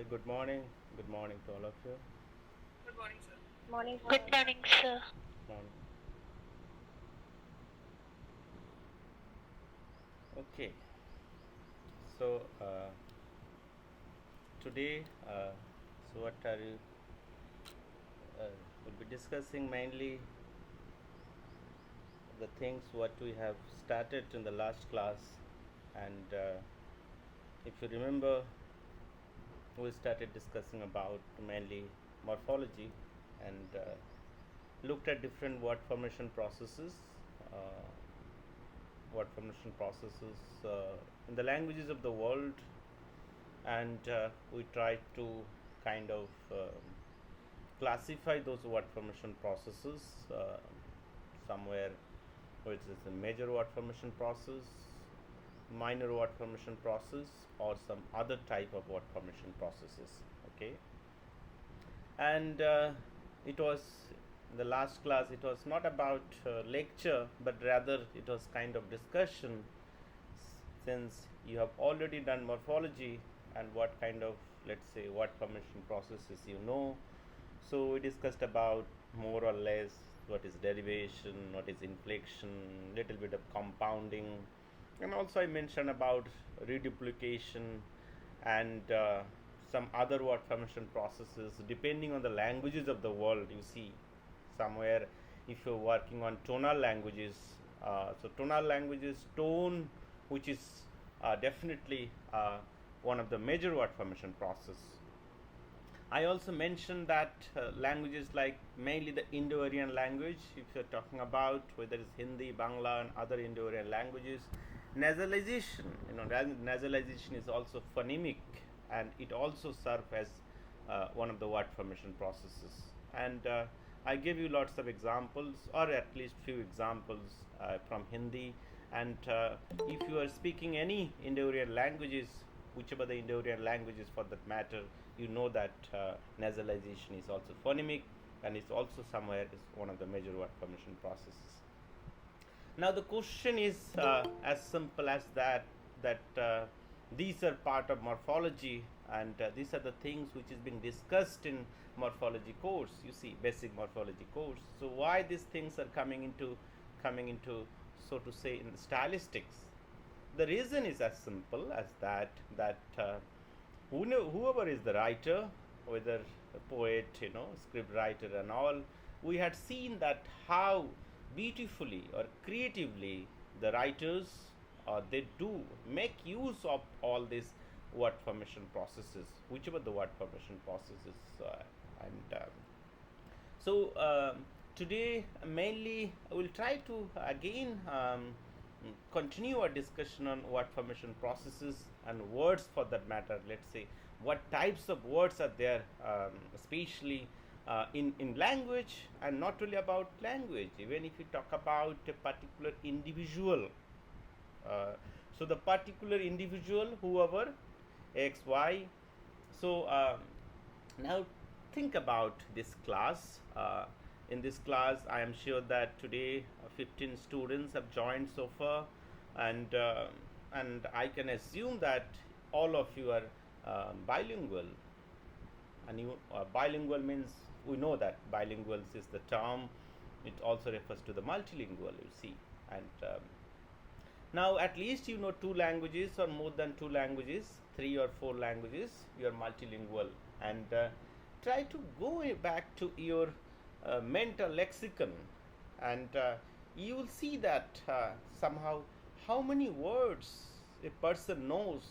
Hi, good morning. Good morning to all of you. Morning, Good sir. morning, sir. Morning. Okay, so today, so what are you? We'll be discussing mainly the things what we have started in the last class, and if you remember, we started discussing about mainly morphology and looked at different word formation processes. Uh, word formation processes in the languages of the world, and we try to kind of classify those word formation processes somewhere, which is a major word formation process, minor word formation process, or some other type of word formation processes. Okay, and it was in the last class, it was not about lecture, but rather it was kind of discussion, since you have already done morphology and what kind of, let's say, word formation processes you know. So we discussed about more or less what is derivation, what is inflection, little bit of compounding, and also I mentioned about reduplication and some other word formation processes depending on the languages of the world. You see, somewhere if you're working on tonal languages, so tonal languages, tone, which is definitely one of the major word formation process. I also mentioned that languages like mainly the Indo-Aryan language, if you're talking about whether it's Hindi, Bangla, and other Indo-Aryan languages, nasalization, nasalization is also phonemic, and it also serves as one of the word formation processes. And I gave you lots of examples, or at least few examples from Hindi. And if you are speaking any Indo-Aryan languages, whichever the Indo-Aryan languages for that matter, you know that nasalization is also phonemic, and it's also somewhere is one of the major word formation processes. Now the question is as simple as that, that these are part of morphology, and these are the things which is being discussed in morphology course. You see, basic morphology course. So why these things are coming into, so to say, in the stylistics? The reason is as simple as that whoever is the writer, whether a poet, script writer and all, we had seen that how beautifully or creatively the writers, they do make use of all these word formation processes, whichever the word formation processes, and so today mainly I will try to again continue our discussion on word formation processes and words for that matter. Let's say what types of words are there, especially in language, and not really about language. Even if you talk about a particular individual, uh, so the particular individual, whoever, X, Y. So now think about this class. In this class, I am sure that today 15 students have joined so far, and I can assume that all of you are bilingual. And bilingual means, we know that bilingual is the term. It also refers to the multilingual. You see, and now at least you know two languages or more than two languages, three or four languages. You are multilingual, and try to go back to your mental lexicon, and you will see that somehow how many words a person knows.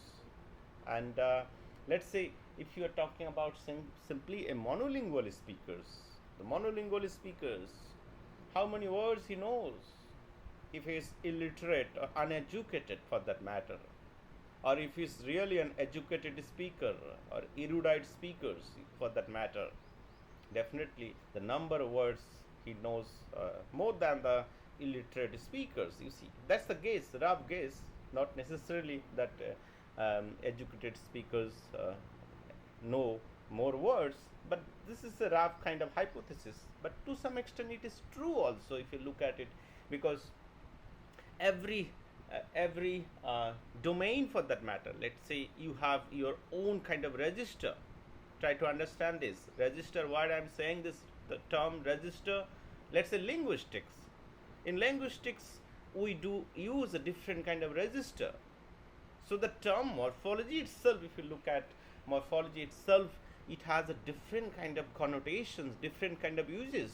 And let's say if you are talking about simply a monolingual speakers, the monolingual speakers, how many words he knows, if he is illiterate or uneducated for that matter, or if he is really an educated speaker or erudite speakers for that matter, definitely the number of words he knows more than the illiterate speakers. You see, that's the guess, rough guess, not necessarily that educated speakers know more words, but this is a rough kind of hypothesis. But to some extent it is true also, if you look at it, because every domain for that matter, let's say you have your own kind of register, try to understand this. Register, what I'm saying this, the term register, let's say linguistics. In linguistics, we do use a different kind of register. So the term morphology itself, if you look at morphology itself, it has a different kind of connotations, different kind of uses.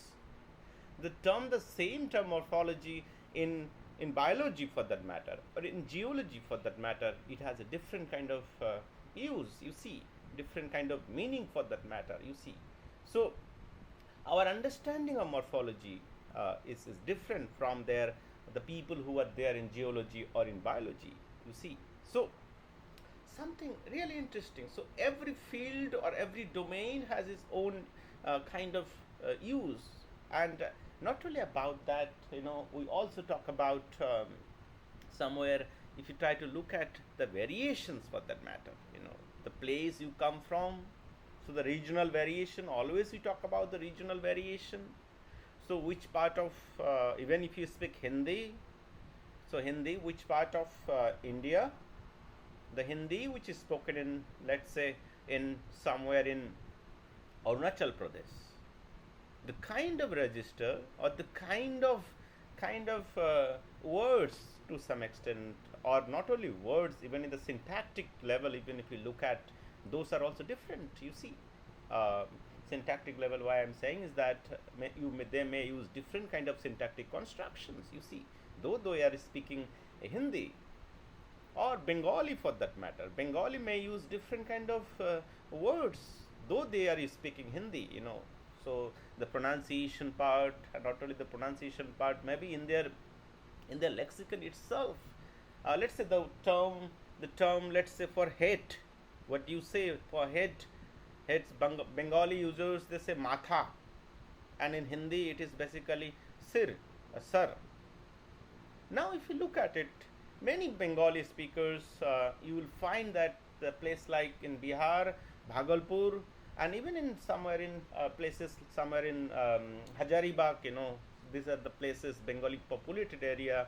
The same term morphology in biology for that matter, or in geology for that matter, it has a different kind of use, you see, different kind of meaning for that matter, you see. So our understanding of morphology is different from the people who are there in geology or in biology, you see. So something really interesting. So every field or every domain has its own kind of use, and not really about that. We also talk about somewhere. If you try to look at the variations for that matter, the place you come from. So the regional variation. Always we talk about the regional variation. So which part of even if you speak Hindi, so Hindi, which part of India? The Hindi which is spoken in, let's say, in somewhere in Arunachal Pradesh, the kind of register or the kind of words to some extent, or not only words, even in the syntactic level, even if you look at, those are also different, you see. Syntactic level, why I'm saying is that they may use different kind of syntactic constructions, you see, though they are speaking Hindi or Bengali for that matter. Bengali may use different kind of words, though they are speaking Hindi, So the pronunciation part, and not only the pronunciation part, maybe in their lexicon itself. Let's say the term, let's say for head, what do you say for head? Heads, Bengali users, they say matha, and in Hindi it is basically sir. Now if you look at it, many Bengali speakers, you will find that the place like in Bihar, Bhagalpur, and even in somewhere in places somewhere in Hazaribagh, these are the places, Bengali populated area,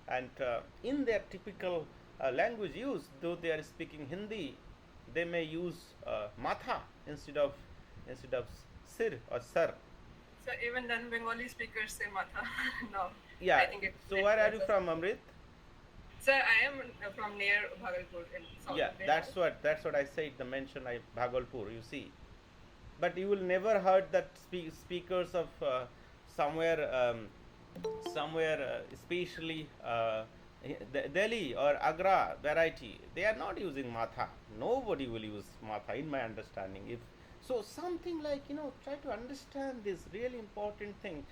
and in their typical language use, though they are speaking Hindi, they may use matha instead of sir or sir. So even then Bengali speakers say matha. No. Yeah. I think So where are you from, Amrit? Sir, I am from near Bhagalpur in South Yeah, Bihar. that's what I said. The mention I Bhagalpur, you see, but you will never heard that speakers of somewhere especially Delhi or Agra variety, they are not using matha. Nobody will use matha, in my understanding. If so, something like, try to understand this really important thing.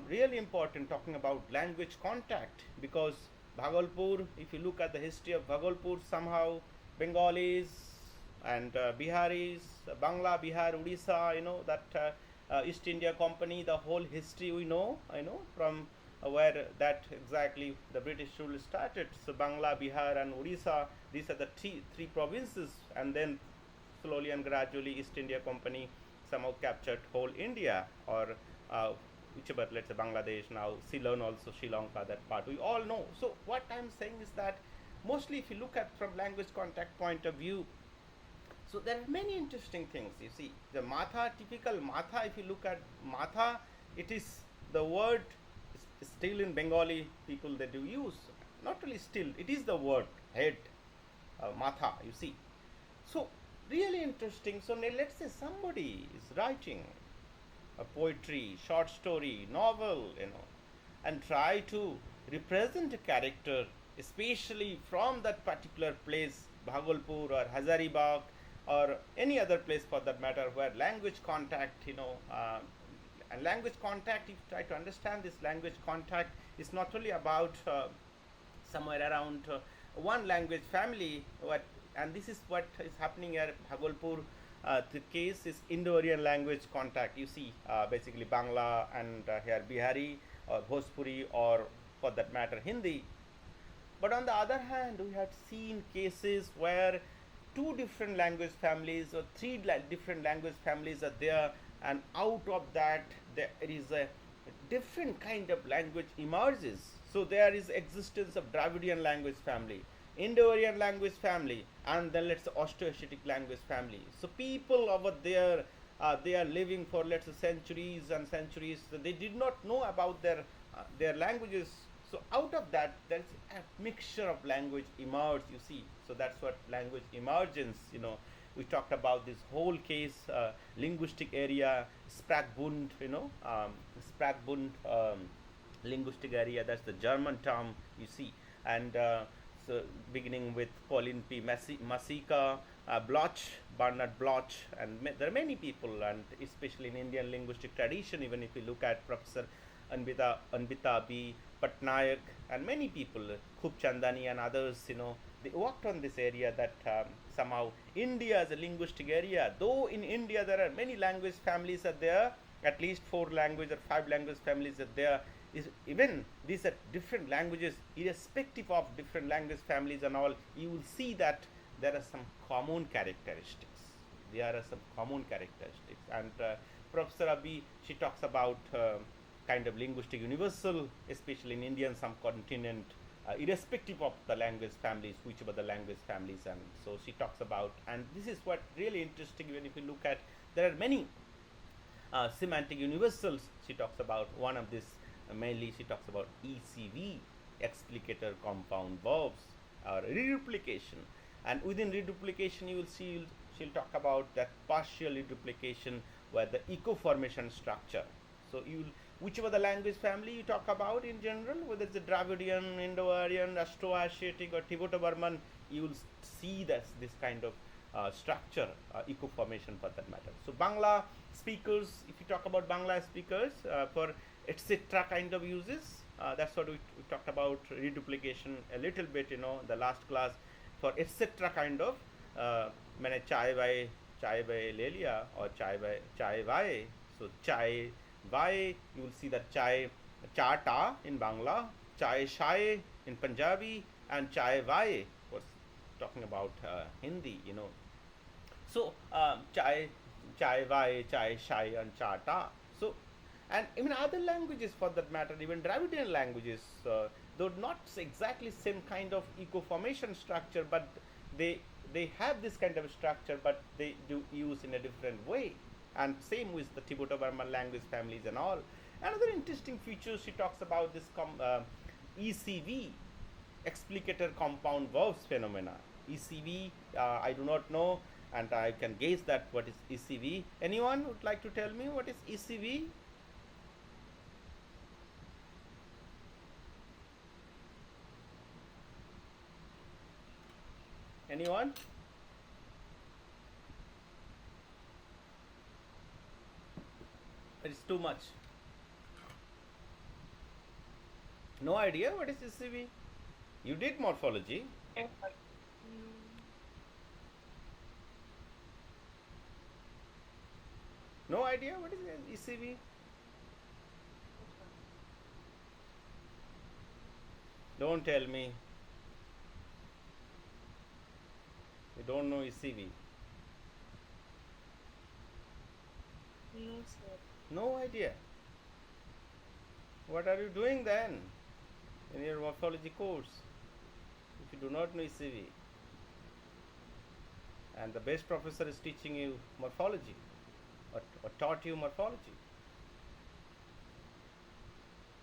Really important, talking about language contact, because Bhagalpur, if you look at the history of Bhagalpur, somehow Bengalis and Biharis, Bangla, Bihar, Odisha, that East India Company, the whole history we know, from where that exactly the British rule started. So Bangla, Bihar and Odisha, these are the three provinces, and then slowly and gradually East India Company somehow captured whole India, or whichever, let's say Bangladesh, now Ceylon also, Sri Lanka, that part we all know. So what I'm saying is that mostly if you look at from language contact point of view, so there are many interesting things, you see. The matha, typical matha, if you look at matha, it is the word still in Bengali people they do use, not really still, it is the word head, matha, you see. So really interesting. So let's say somebody is writing a poetry, short story, novel, and try to represent a character, especially from that particular place, Bhagalpur or Hazaribagh or any other place for that matter, where language contact, and language contact, if you try to understand this language contact, is not only about somewhere around one language family, and this is what is happening at Bhagalpur. The case is Indo-Aryan language contact. You see, basically Bangla and here Bihari or Bhojpuri, or for that matter Hindi. But on the other hand, we have seen cases where two different language families or three different language families are there, and out of that there is a different kind of language emerges. So there is existence of Dravidian language family. Indo-Aryan language family, and then let's say Austro-Asiatic language family. So people over there, they are living for let's say centuries and centuries. So they did not know about their languages. So out of that, there's a mixture of language emerged. You see, so that's what language emergence. We talked about this whole case, linguistic area, Sprackbund. Sprackbund. Linguistic area, that's the German term, you see. And so beginning with Pauline P. Masika, Bloch, Bernard Bloch, and there are many people, and especially in Indian linguistic tradition, even if you look at Professor Anbita B. Patnaik, and many people, Khub Chandani and others, they worked on this area that somehow India is a linguistic area. Though in India there are many language families are there, at least 4 language or 5 language families are there. Is even these are different languages, irrespective of different language families and all, you will see that there are some common characteristics. There are some common characteristics, and Professor Abi, she talks about kind of linguistic universal, especially in Indian subcontinent, irrespective of the language families, whichever the language families, and so she talks about, and this is what really interesting. Even if you look at, there are many semantic universals. She talks about one of this, mainly she talks about ECV, explicator compound verbs, or reduplication. And within reduplication, you will see she'll talk about that partial reduplication where the echo formation structure. So you, whichever the language family you talk about in general, whether it's the Dravidian, Indo-Aryan, Austro-Asiatic, or Tibeto-Burman, you will see this kind of structure, echo formation for that matter. So Bangla speakers, if you talk about Bangla speakers, for etc. kind of uses, that's what we talked about reduplication a little bit, the last class, for etc. kind of, मैंने चाय bye ले लिया or chai बाय, so chai बाय, you will see that chai चाटा in Bangla, chai शाय in Punjabi, and chai बाय was talking about Hindi, So chai, chai vai, chai shai, and chata. So, and even other languages for that matter, even Dravidian languages, though not exactly same kind of echo formation structure, but they have this kind of structure, but they do use in a different way. And same with the Tibeto-Burman language families and all. Another interesting feature she talks about this ECV, explicator compound verbs phenomena. ECV, I do not know, and I can guess that what is ECV. Anyone would like to tell me what is ECV? Anyone? It is too much. No idea what is ECV? You did morphology. No idea what is ECV? Don't tell me. You don't know ECV. No, sir. No idea. What are you doing then in your morphology course if you do not know ECV? And the best professor is teaching you morphology, or taught you morphology.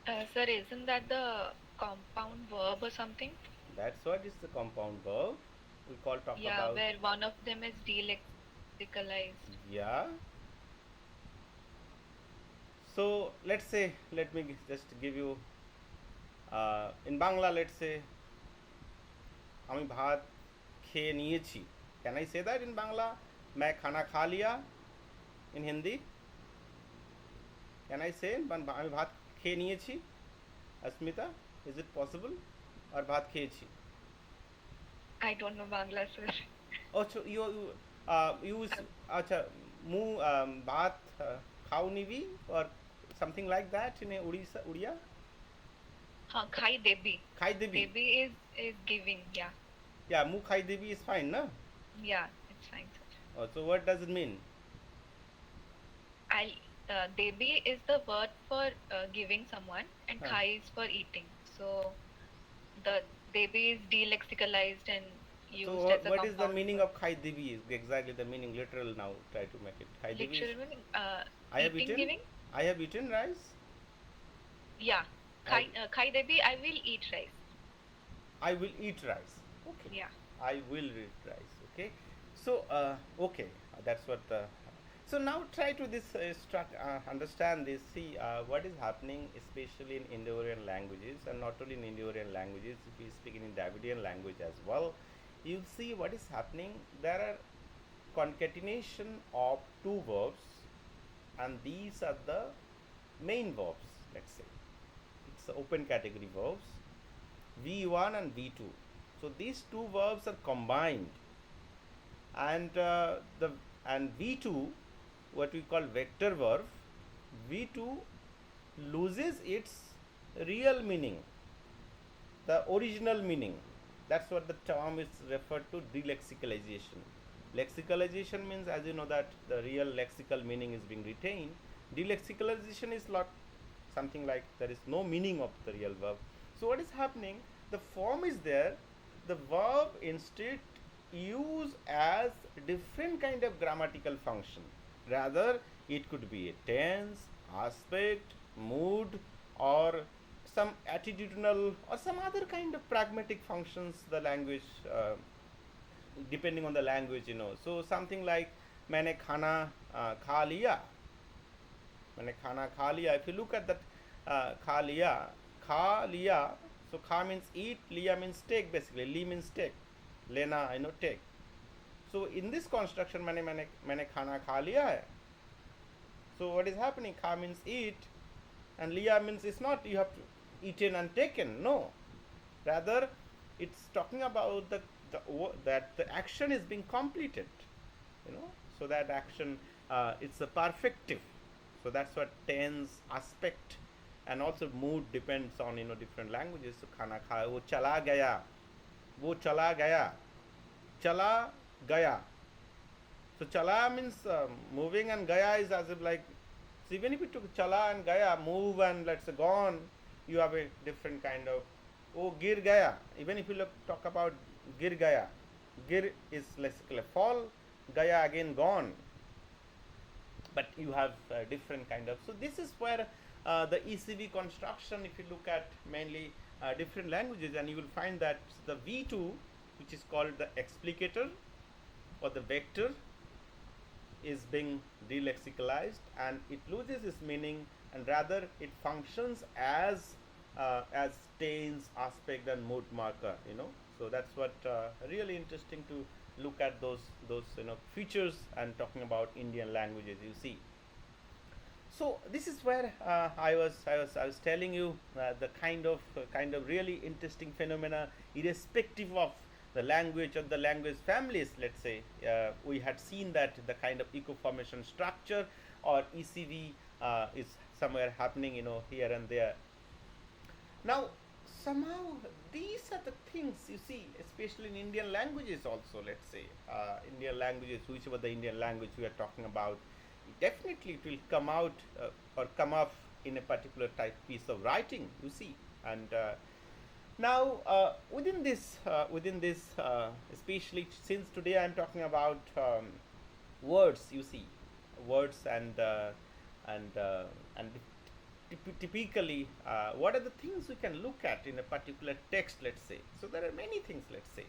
Sir, isn't that the compound verb or something? That's what is the compound verb. We talk Yeah, about. where one of them is delexicalized. Yeah. So let's say, let me just give you in Bangla, let's say আমি ভাত খেয়ে নিয়েছি. Can I say that in Bangla? मैं खाना खा लिया in Hindi? Can I say আমি ভাত খেয়ে নিয়েছি? Asmita, is it possible? or ভাত খেয়েছি? I don't know Bangla, sir. Oh, so you use acha mu ভাত খাও নিবি or something like that in Udiya? Khai debi. Khai debi. Debi is giving, yeah. Yeah, mu khai debi is fine, no? Yeah, it's fine, sir. Oh, so what does it mean? Debi is the word for giving someone, and khai is for eating. So Devi is delexicalized and So used as a what is the compound meaning verb. of Khai Devi? Exactly the meaning, literal now. Try to make it. Khai Devi is Literal meaning, I have eating, eaten. giving. I have eaten rice. Yeah. I Khai Devi, I will eat rice. I will eat rice. Okay. Yeah. I will eat rice. Okay. So okay, that's what. So now try to this understand this. See what is happening, especially in Indo-Aryan languages, and not only in Indo-Aryan languages. If we speak in Dravidian language as well, you'll see what is happening. There are concatenation of two verbs, and these are the main verbs. Let's say it's open category verbs, V1 and V2. So these two verbs are combined, and the and V2, what we call vector verb, V2 loses its real meaning, the original meaning. That's what the term is referred to, delexicalization. Lexicalization means, as you know, that the real lexical meaning is being retained. Delexicalization is not something like there is no meaning of the real verb. So what is happening? The form is there, the verb instead use as different kind of grammatical function. Rather, it could be a tense, aspect, mood, or some attitudinal or some other kind of pragmatic functions the language depending on the language, you know. So something like मैंने खाना खा लिया, मैंने खाना खा लिया. If you look at that खा लिया, so खा means eat, लिया means take, basically ली means take, लेना, you know, take. So in this construction मैंने खाना खा लिया है. So what is happening? Kha means eat, and liya means it's not you have eaten and taken. No, rather it's talking about that the action is being completed. You know, so that action it's a perfective. So that's what tense, aspect, and also mood depends on, you know, different languages. So khana khaya, wo chala gaya, chala gaya. So chala means moving, and gaya is as if like, so even if you took chala and gaya, move and let's say gone, you have a different kind of, oh gir gaya. Even if you talk about gir gaya, gir is let's say fall, gaya again gone. But you have different kind of, so this is where the ECV construction, if you look at mainly different languages, and you will find that the V2, which is called the explicator or the vector, is being delexicalized, and it loses its meaning, and rather it functions as tense, aspect, and mood marker, you know. So that's what really interesting to look at those you know features and talking about Indian languages, you see. So this is where I was telling you the kind of really interesting phenomena, irrespective of the language or the language families. Let's say we had seen that the kind of eco formation structure or ECV is somewhere happening, you know, here and there. Now somehow these are the things you see, especially in Indian languages also. Let's say Indian languages, whichever the Indian language we are talking about, definitely it will come out or come up in a particular type piece of writing, you see. And now within this especially since today I'm talking about words, you see, words and and typically what are the things we can look at in a particular text, let's say. So there are many things, let's say.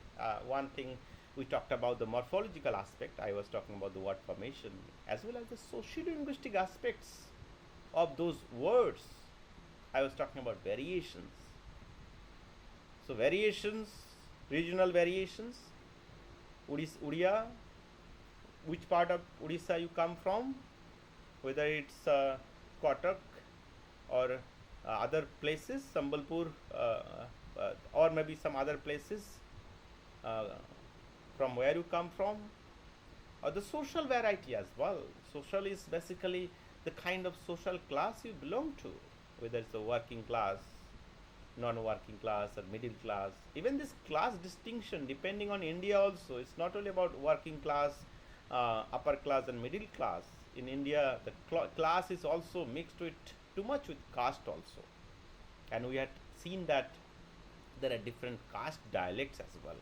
One thing, we talked about the morphological aspect, I was talking about the word formation, as well as the socio-linguistic aspects of those words. I was talking about variations. So variations, regional variations, Udia, which part of Odisha you come from, whether it's Kotak or other places, Sambalpur, or maybe some other places uh, from where you come from, or the social variety as well. Social is basically the kind of social class you belong to, whether it's a working class, non-working class, or middle class. Even this class distinction, depending on India also, it's not only about working class, upper class, and middle class. In India, the class is also mixed with too much with caste also, and we had seen that there are different caste dialects as well.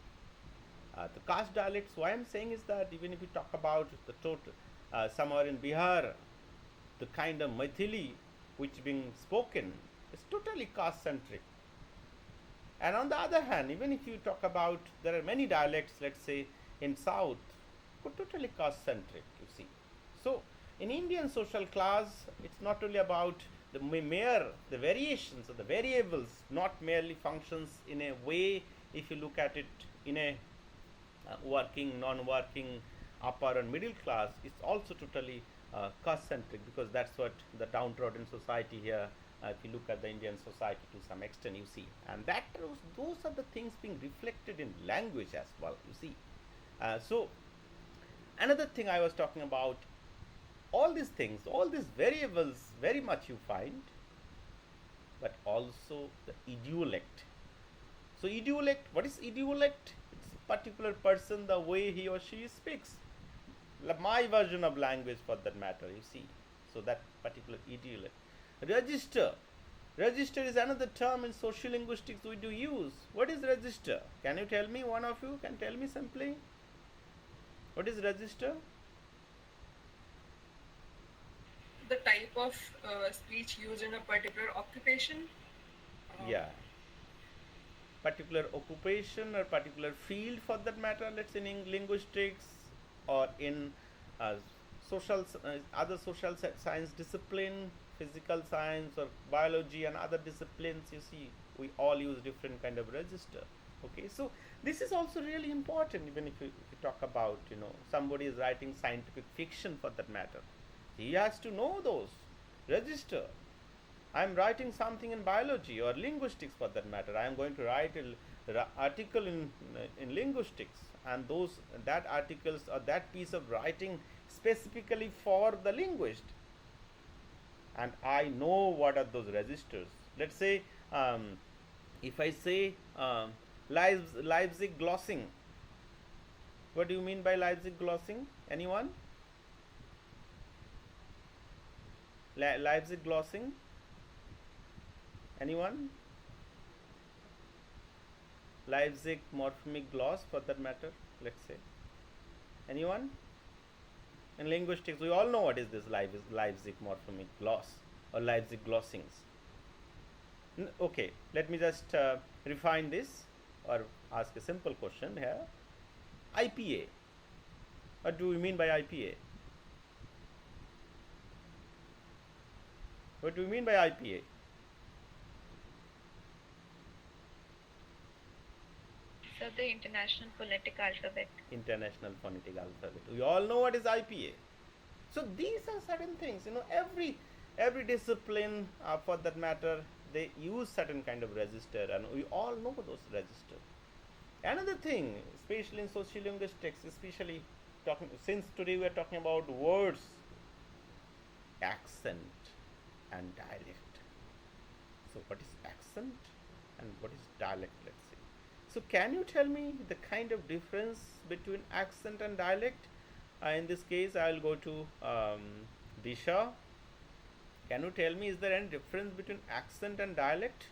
The caste dialects, why I'm saying is that even if we talk about the total, somewhere in Bihar, the kind of Maithili which being spoken is totally caste centric. And on the other hand, even if you talk about, there are many dialects, let's say in South, totally caste centric, you see. So, in Indian social class, it's not only about the mere, the variations or the variables, not merely functions in a way, if you look at it in a working, non working, upper and middle class, it's also totally caste centric, because that's what the downtrodden society here, if you look at the Indian society to some extent, you see. And that those are the things being reflected in language as well, you see. So, another thing I was talking about, all these things, all these variables, very much you find, but also the idiolect. So idiolect, what is idiolect? It's a particular person, the way he or she speaks. My version of language for that matter, you see. So that particular idiolect. Register. Register is another term in sociolinguistics we do use. What is register? Can you tell me, one of you can tell me simply? What is register? The type of speech used in a particular occupation. Yeah. Particular occupation or particular field for that matter, let's say in linguistics or in uh, social other social science discipline, physical science or biology and other disciplines, you see, we all use different kind of register. Okay, so this is also really important. Even if you talk about, somebody is writing scientific fiction for that matter, he has to know those register. I am writing something in biology or linguistics for that matter. I am going to write an article in linguistics, and that articles or that piece of writing specifically for the linguist, and I know what are those registers. Let's say, if I say Leipzig glossing, what do you mean by Leipzig glossing? Anyone? Leipzig glossing? Anyone? Leipzig morphemic gloss for that matter, let's say. Anyone? In linguistics, we all know what is this Leipzig morphemic gloss or Leipzig glossings. Okay, let me just refine this or ask a simple question here. IPA. What do we mean by IPA? What do we mean by IPA? So the International Phonetic Alphabet. International Phonetic Alphabet. We all know what is IPA. So these are certain things. Every discipline, for that matter, they use certain kind of register, and we all know those registers. Another thing, especially in sociolinguistics, especially since today we are talking about words, accent and dialect. So what is accent and what is dialect, let's say. So can you tell me the kind of difference between accent and dialect? In this case, I will go to Disha. Can you tell me, is there any difference between accent and dialect?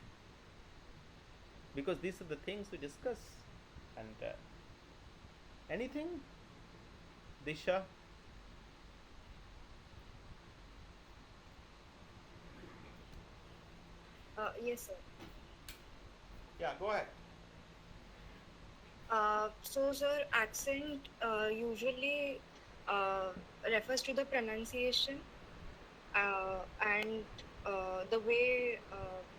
Because these are the things we discuss. And anything? Disha? Yes, sir. Yeah, go ahead. So, sir, accent usually refers to the pronunciation and the way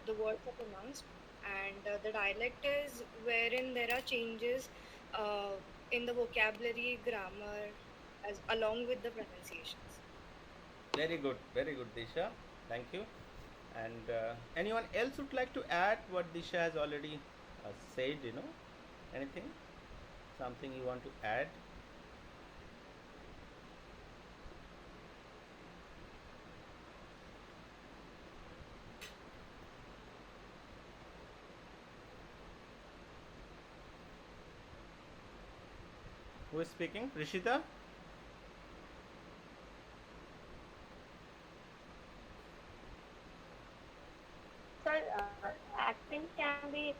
the words are pronounced, and the dialect is wherein there are changes uh, in the vocabulary, grammar, as along with the pronunciations. Very good, Disha. Thank you. And anyone else would like to add what Disha has already said? Anything? Something you want to add? Who is speaking? Rishita? Sir, accent can be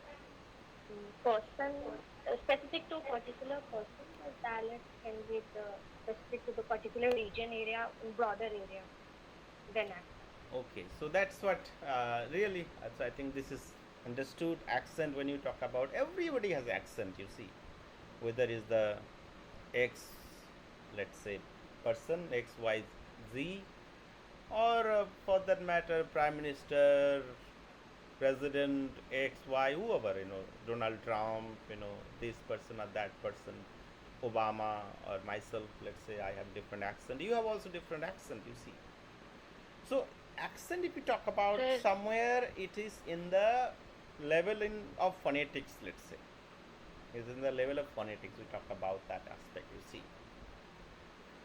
person specific to a particular person, but dialect can be the specific to the particular region area, broader area than accent. Okay, so that's what really. So I think this is understood. Accent, when you talk about, everybody has accent. You see, whether is the X, let's say, person X Y Z, or for that matter, Prime Minister, President X Y, whoever, Donald Trump, this person or that person, Obama or myself. Let's say I have different accent. You have also different accent. You see, so accent, if we talk about, Sir, somewhere it is in the level in of phonetics, let's say. Is in the level of phonetics. We talk about that aspect, you see.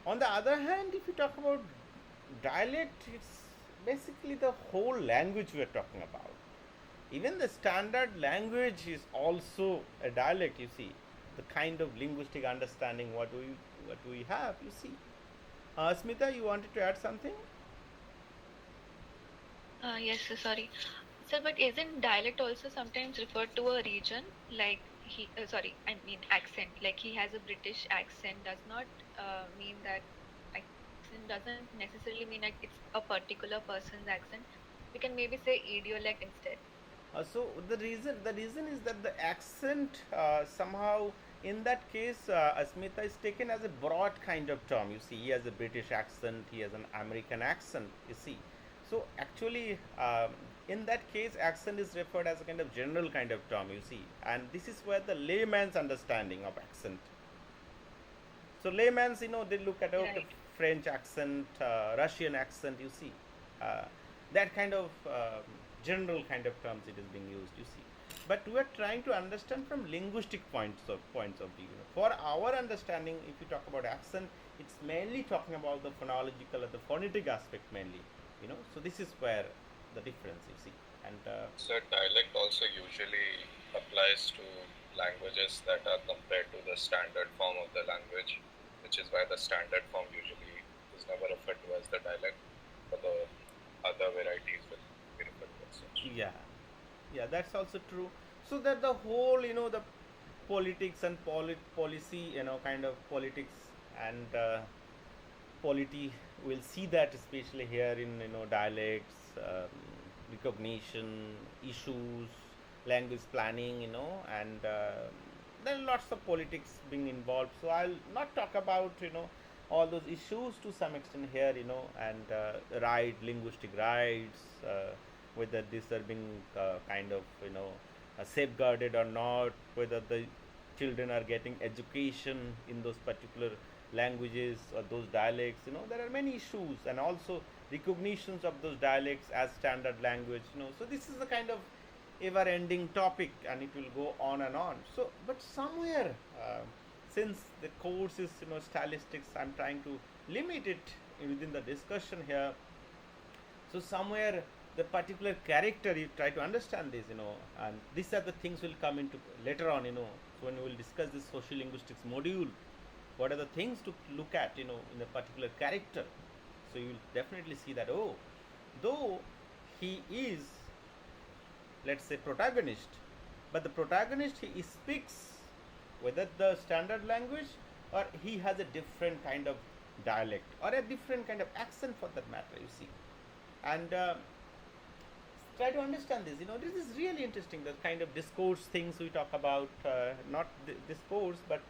On the other hand, if you talk about dialect, it's basically the whole language we are talking about. Even the standard language is also a dialect, you see. The kind of linguistic understanding what we have, you see. Smita, you wanted to add something? yes, sir, sorry. Sir, but isn't dialect also sometimes referred to a region? Like sorry, I mean accent. Like he has a British accent does not mean that accent doesn't necessarily mean like it's a particular person's accent. We can maybe say idiolect instead. So the reason is that the accent, somehow, in that case, Asmita is taken as a broad kind of term. You see, he has a British accent, he has an American accent. You see, so actually, in that case, accent is referred as a kind of general kind of term. You see, and this is where the layman's understanding of accent. So layman's, they look at, okay, Right. French accent, Russian accent. You see, uh, that kind of general kind of terms it is being used. You see, but we are trying to understand from linguistic points of view. For our understanding, if you talk about accent, it's mainly talking about the phonological or the phonetic aspect mainly. So this is where the difference you see, and So dialect also usually applies to languages that are compared to the standard form of the language, which is why the standard form usually is never referred to as the dialect, but the other varieties will be referred to as such. yeah, yeah, that's also true. So that the whole, the politics and policy, kind of politics and polity, we'll see that especially here in, dialects, recognition issues, language planning, and there are lots of politics being involved. So I'll not talk about, all those issues to some extent here, and linguistic rights, whether these are being kind of, safeguarded or not, whether the children are getting education in those particular languages or those dialects. There are many issues, and also recognitions of those dialects as standard language. So this is a kind of ever ending topic, and it will go on and on. So but somewhere, since the course is, stylistics, I'm trying to limit it within the discussion here. So somewhere, the particular character, you try to understand this, and these are the things will come into later on. So when we will discuss this social linguistics module, what are the things to look at, in a particular character. So you will definitely see that, oh, though he is, let's say, protagonist, but the protagonist, he speaks whether the standard language, or he has a different kind of dialect or a different kind of accent for that matter, you see. And try to understand this. This is really interesting, the kind of discourse things we talk about, not this course, but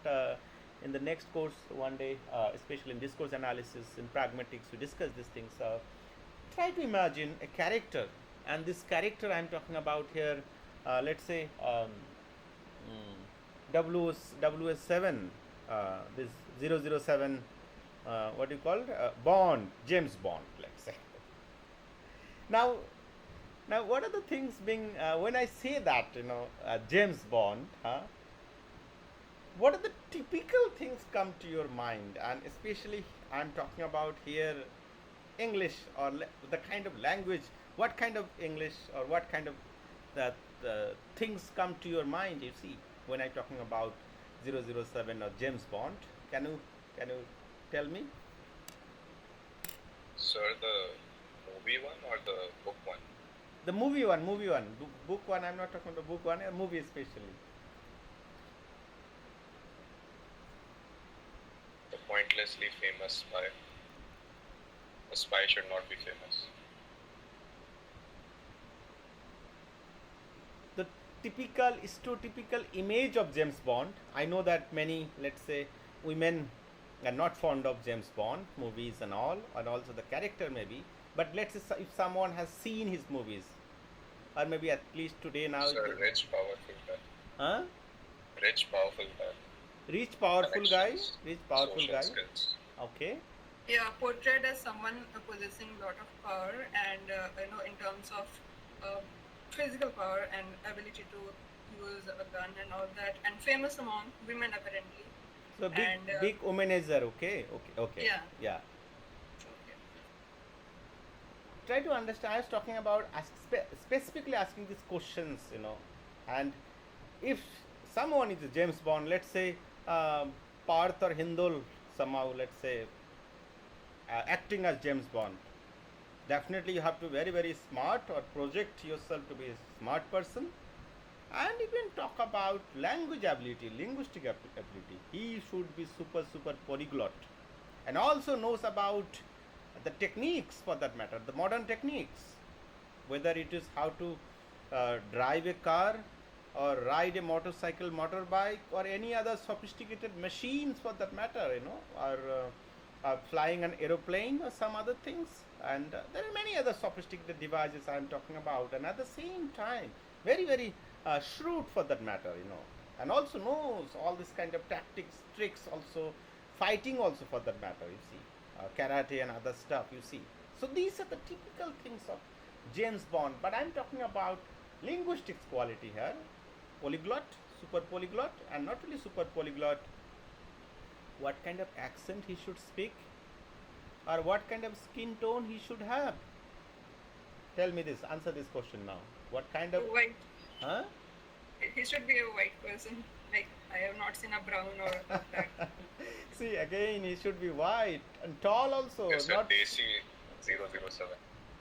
in the next course one day, especially in discourse analysis, in pragmatics, we discuss these things. Try to imagine a character, and this character I'm talking about here, let's say, WS7, this 007, what do you call it? Bond, James Bond, let's say. Now, what are the things being, when I say that, James Bond, what are the typical things come to your mind? And especially, I'm talking about here English, or the kind of language. What kind of English, or what kind of that things come to your mind? You see, when I'm talking about 007 or James Bond, can you tell me? Sir, the movie one or the book one? The movie one. Book one. I'm not talking about book one. A movie especially. pointlessly famous spy. A spy should not be famous. The typical stereotypical image of James Bond. I know that many, let's say, women are not fond of James Bond movies and also the character maybe. But let's say if someone has seen his movies, or maybe at least today now, He's a rich, powerful guy. huh? Rich, powerful guy. Rich, powerful guy. Connections, Rich, powerful social guy. skills. Okay. Yeah, portrayed as someone possessing a lot of power and in terms of uh, physical power and ability to use a gun and all that, and famous among women apparently. So big, And, big womanizer. Okay. Okay. Yeah. Yeah. So, yeah. Try to understand. I was talking about specifically asking these questions, and if someone is a James Bond, let's say Parth or Hindul somehow, let's say, acting as James Bond, definitely you have to be very very smart or project yourself to be a smart person. And even talk about language ability, linguistic ability. He should be super polyglot, and also knows about the techniques for that matter, the modern techniques, whether it is how to drive a car or ride a motorcycle, motorbike, or any other sophisticated machines for that matter, or flying an aeroplane or some other things. And there are many other sophisticated devices I am talking about, and at the same time, very, very shrewd for that matter, and also knows all this kind of tactics, tricks, also fighting, also for that matter, you see, karate and other stuff, you see. So these are the typical things of James Bond, but I'm talking about linguistics quality here, polyglot, super polyglot, and not only super polyglot, what kind of accent he should speak, or what kind of skin tone he should have. Tell me this, answer this question now. What kind of, White. huh? He should be a white person. Like, I have not seen a brown or that. See, again, he should be white and tall also, It's a not, Desi 007.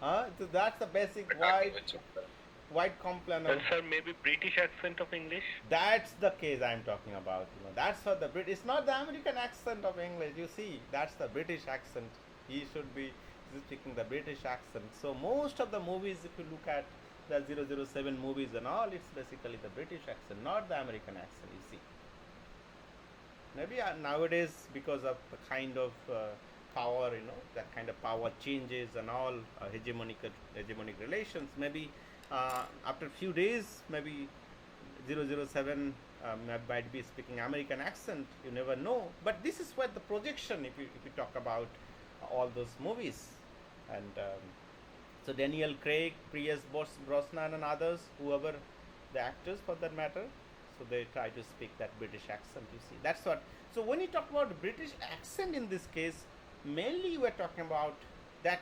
huh? So that's the basic Attacking white, with Chopra. white complexion. Well, sir, maybe British accent of English? That's the case I'm talking about. That's for the British. It's not the American accent of English. You see, that's the British accent. He should be speaking the British accent. So most of the movies, if you look at the 007 movies and all, it's basically the British accent, not the American accent. You see. Maybe nowadays, because of the kind of power, that kind of power changes and all, hegemonic relations, maybe after a few days, maybe 007 might be speaking American accent, you never know. But this is where the projection, if you talk about all those movies. And so Daniel Craig, Pierce Brosnan and others, whoever the actors for that matter, so they try to speak that British accent, you see. That's what. So when you talk about British accent in this case, mainly we're talking about that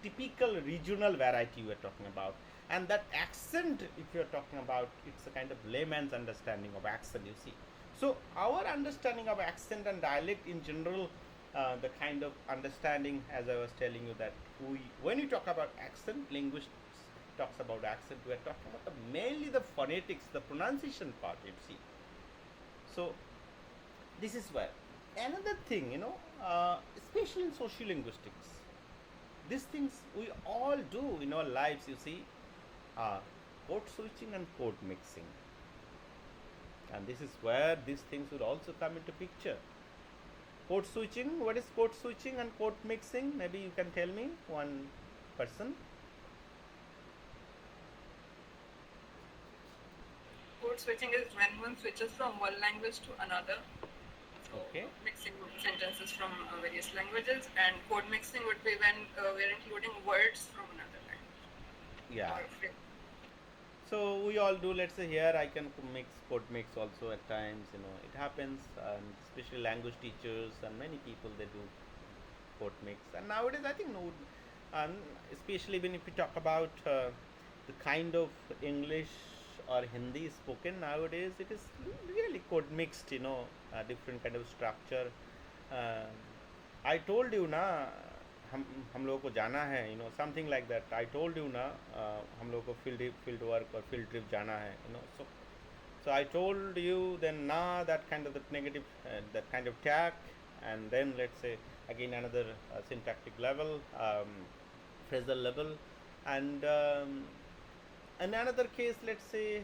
typical regional variety we're talking about. And that accent, if you're talking about, it's a kind of layman's understanding of accent, you see. So our understanding of accent and dialect in general, the kind of understanding, as I was telling you, that when you talk about accent, linguists talks about accent, we are talking about mainly the phonetics, the pronunciation part, you see. So this is where another thing, especially in sociolinguistics, these things we all do in our lives, you see, code switching and code mixing, and this is where these things would also come into picture. Code switching, what is code switching and code mixing? Maybe you can tell me, one person. Code switching is when one switches from one language to another. So Okay. mixing sentences from various languages, and code mixing would be when we're including words from another language. Yeah. Or phrase. So we all do. Let's say here I can code mix also at times. It happens, and especially language teachers and many people they do code mix. And nowadays I think no, and especially when if we talk about the kind of English or Hindi spoken nowadays, it is really code mixed. Different kind of structure. Uh, I told you ना हम लोगों को जाना है, something like that. I told you ना हम लोगों को फील्ड वर्क और फील्ड ट्रिप जाना है, so I told you then ना that kind of negative that kind of tag, and then let's say again another syntactic level, phrasal level, and in another case, let's say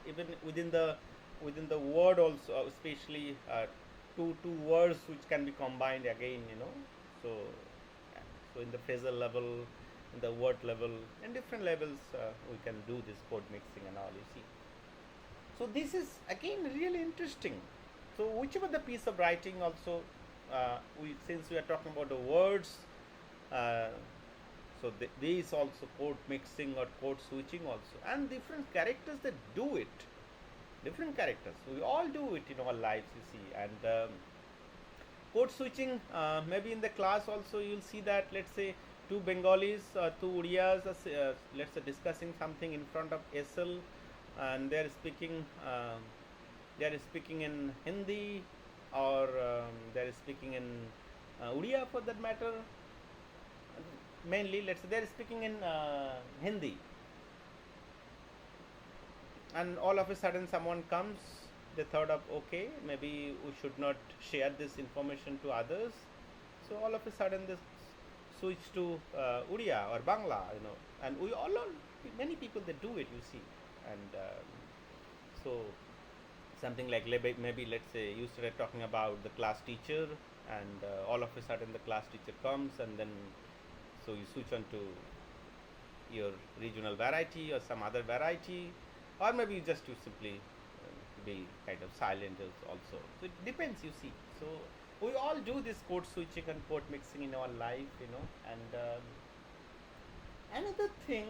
even within the word also, especially two words which can be combined again, so so in the phrasal level, in the word level, and different levels, we can do this code mixing and all, you see. So this is again really interesting. So whichever the piece of writing also, we since we are talking about the words, uh, so these also code mixing or code switching also, and different characters that do it, different characters. We all do it in our lives, you see, and code switching. Maybe in the class also you'll see that, let's say two Bengalis, two Udiyas, let's say discussing something in front of SL, and they are speaking in Hindi, or they are speaking in Udiya for that matter. Mainly, let's say they are speaking in Hindi, and all of a sudden someone comes, they thought of, okay, maybe we should not share this information to others, so all of a sudden they switch to Udiya or Bangla, and we all many people they do it, you see, and so something like maybe let's say you started talking about the class teacher, and all of a sudden the class teacher comes, and then so you switch on to your regional variety or some other variety, or maybe you simply be kind of silent also. So it depends, you see. So we all do this code switching and code mixing in our life, and another thing,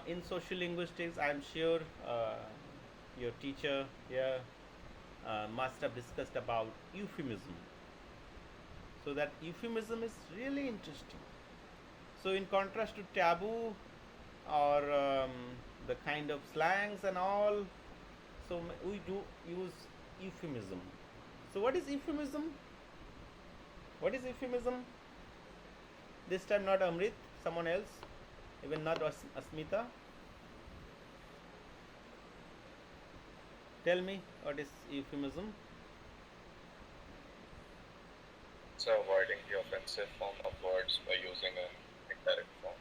in social linguistics, I'm sure your teacher here must have discussed about euphemism. So that euphemism is really interesting. So in contrast to taboo, or the kind of slangs and all, so we do use euphemism. So what is euphemism? What is euphemism? This time not Amrit, someone else, even not Asmita. Tell me, what is euphemism? So avoiding the offensive form of words by using an indirect form.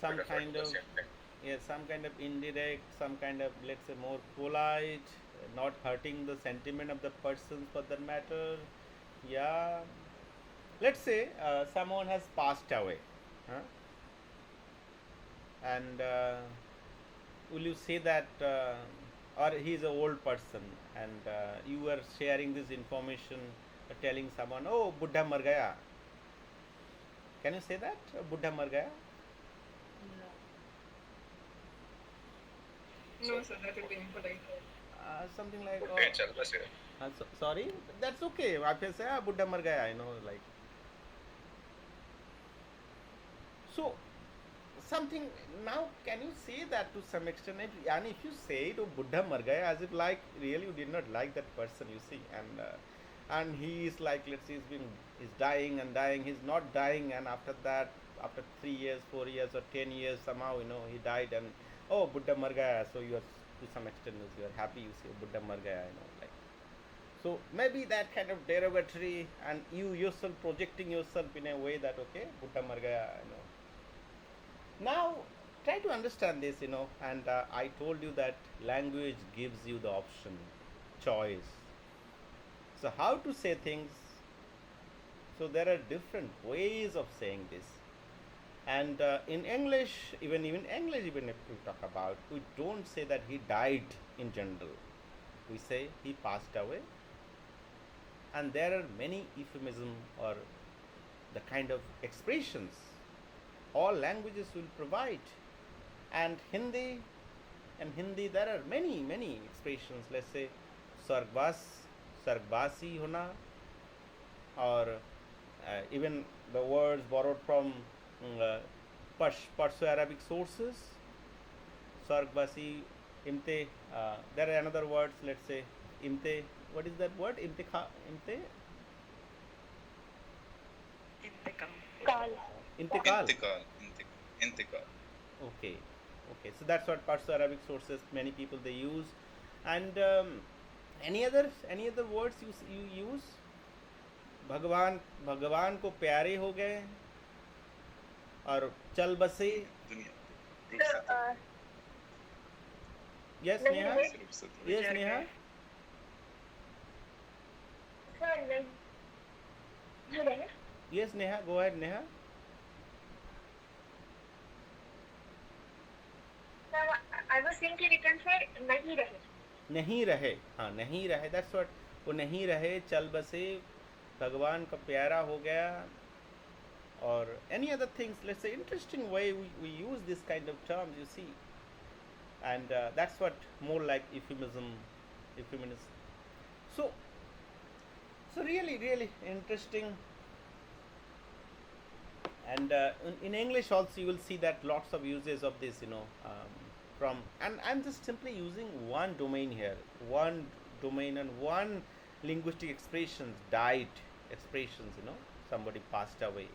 Some Refer to kind the of, same thing. some kind of indirect, some kind of, let's say, more polite, not hurting the sentiment of the person for that matter. Yeah. Let's say someone has passed away, huh? And will you say that, or he is an old person, and you are sharing this information, telling someone, oh, Buddha mar gaya. Can you say that? Buddha mar gaya? No, sir, that would be impolite. Something like, Okay, chal bas hai. sorry, that's okay. I can say, Buddha mar gaya, like. So, something, now can you say that to some extent? And if you say it, oh, Buddha mar gaya, as if like really you did not like that person, you see, and he is like, let's say he's dying and dying, he's not dying, and after that, after 3 years, 4 years, or 10 years, somehow he died, and oh, Buddha mar gaya, so you are to some extent you are happy, you say Buddha mar gaya, like. So maybe that kind of derogatory, and you yourself projecting yourself in a way that, okay, Buddha mar gaya, Now try to understand this, and I told you that language gives you the option, choice. So how to say things? So there are different ways of saying this. And in English, even English, even if we talk about, we don't say that he died in general. We say he passed away. And there are many euphemism, or the kind of expressions all languages will provide. And in Hindi there are many expressions. Let's say sargvasi hona, or even the words borrowed from Perso-Arabic sources. Sargvasi, imte. There are another words. Let's say imte. What is that word? Imte. Kal. Intikal. Intikal. Okay. So that's what Perso-Arabic sources many people they use. And any other words you use? भगवान भगवान को प्यारे हो गए और चल बसे. Sir, Yes, नहीं Neha. रहे. Yes, Neha. Sir, नहीं रहे. Yes, Neha. Go ahead, Neha. Sir, I was saying कि return sir नहीं रहे. नहीं रहे. हाँ, नहीं रहे. That's what. वो नहीं रहे, चल बसे, भगवान का प्यारा हो गया. Or any other things, let's say interesting way we use this kind of terms, you see. And that's what more like euphemism. So, so really interesting. And in English also you will see that lots of uses of this, from, and I'm just simply using one domain here, one domain and one linguistic expressions, died expressions, somebody passed away,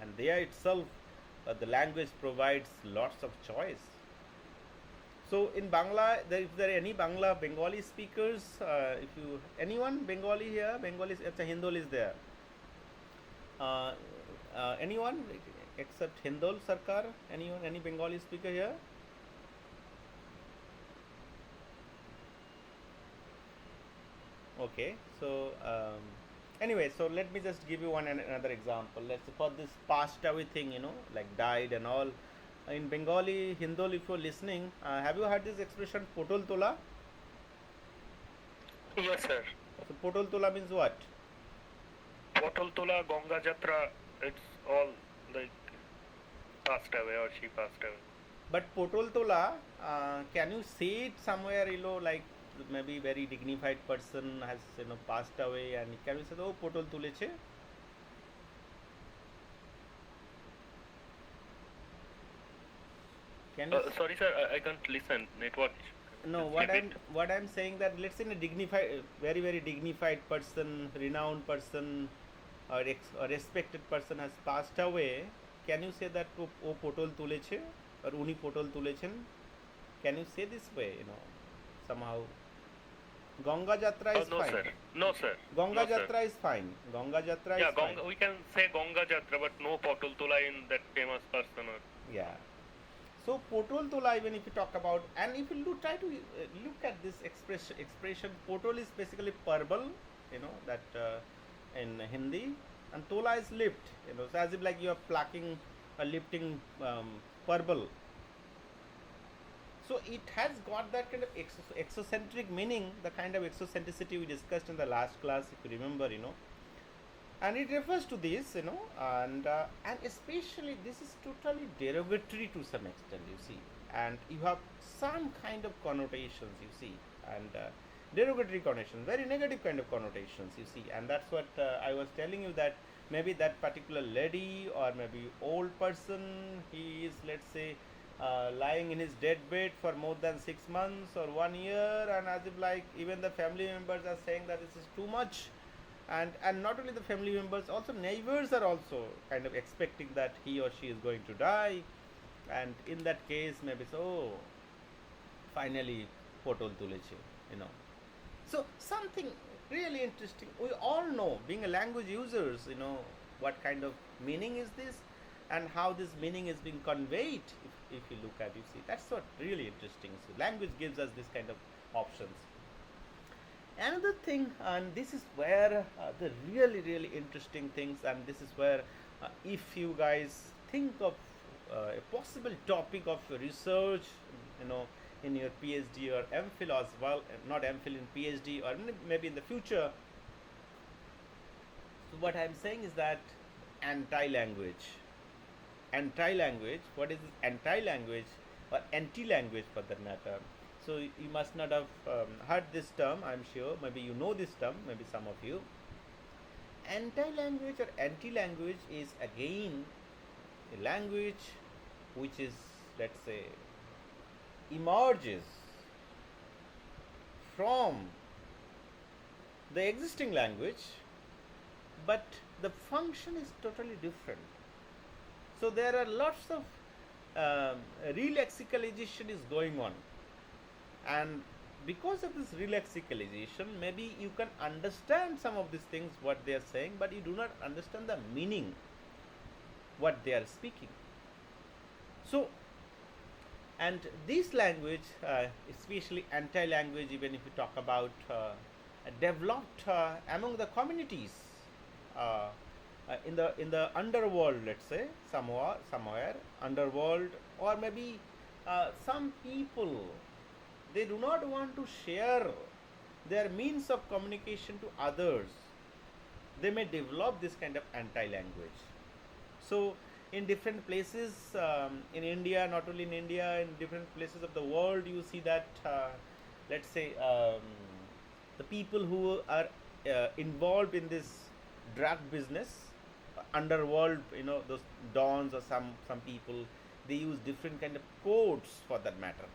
and there itself the language provides lots of choice. So in Bangla, if there are any Bengali speakers, if you anyone Bengali here, Bengali, Hindol is there. Anyone except Hindol Sarkar? Anyone? Any Bengali speaker here? Okay. So anyway, so let me just give you another example. Let's say for this passed away thing, like died and all. In Bengali, Hindol, if you're listening, have you heard this expression Potol Tola? Yes, sir. So Potol Tola means what? Potol Tola, Ganga Jatra, it's all like passed away or she passed away. But Potol Tola, can you say it somewhere, like maybe very dignified person has passed away, and can you say, oh, Potol Tuleche? Can you Sorry, sir, I can't listen. Network issue. No, what I'm saying that let's say a dignified, very dignified person, renowned person, or respected person has passed away. Can you say that o potol tuleche or uni potol tulechen? Can you say this way? Somehow. Ganga Jatra is no, fine. Sir. No, sir. Ganga No, sir. Jatra is fine. Ganga Jatra Yeah, is fine. we can say Ganga Jatra, but no Potol Tola in that famous person. Or Yeah. So Potol Tola, even if you talk about, and if you try to look at this expression, Potol is basically purple, that in Hindi, and Tola is lift, so as if like you are plucking or lifting purple. So it has got that kind of exocentric meaning, the kind of exocentricity we discussed in the last class, if you remember, and it refers to this, and especially this is totally derogatory to some extent, you see, and you have some kind of connotations, you see, and derogatory connotations, very negative kind of connotations, you see, and that's what I was telling you, that maybe that particular lady or maybe old person, he is, let's say, lying in his dead bed for more than 6 months or 1 year, and as if like even the family members are saying that this is too much, and not only the family members, also neighbors are also kind of expecting that he or she is going to die, and in that case maybe so finally potol tuleche, so something really interesting. We all know, being a language users, what kind of meaning is this and how this meaning is being conveyed. If you look at, you see, that's what really interesting. So language gives us this kind of options. Another thing, and this is where the really interesting things, and this is where if you guys think of a possible topic of research, in your PhD or MPhil as well, not MPhil, in PhD, or maybe in the future. So what I'm saying is that anti-language, what is this anti-language or anti-language for that matter? So you must not have heard this term, I'm sure. Maybe you know this term, maybe some of you. Anti-language or anti-language is again a language which is, let's say, emerges from the existing language, but the function is totally different. So there are lots of relexicalization is going on, and because of this relexicalization, maybe you can understand some of these things what they are saying, but you do not understand the meaning what they are speaking. So, and this language, especially anti-language, even if you talk about developed among the communities uh, in the underworld, let's say somewhere underworld, or maybe some people, they do not want to share their means of communication to others. They may develop this kind of anti-language. So in different places in India, not only in India, in different places of the world, you see that let's say the people who are involved in this drug business, underworld, those dons or some people, they use different kind of codes for that matter,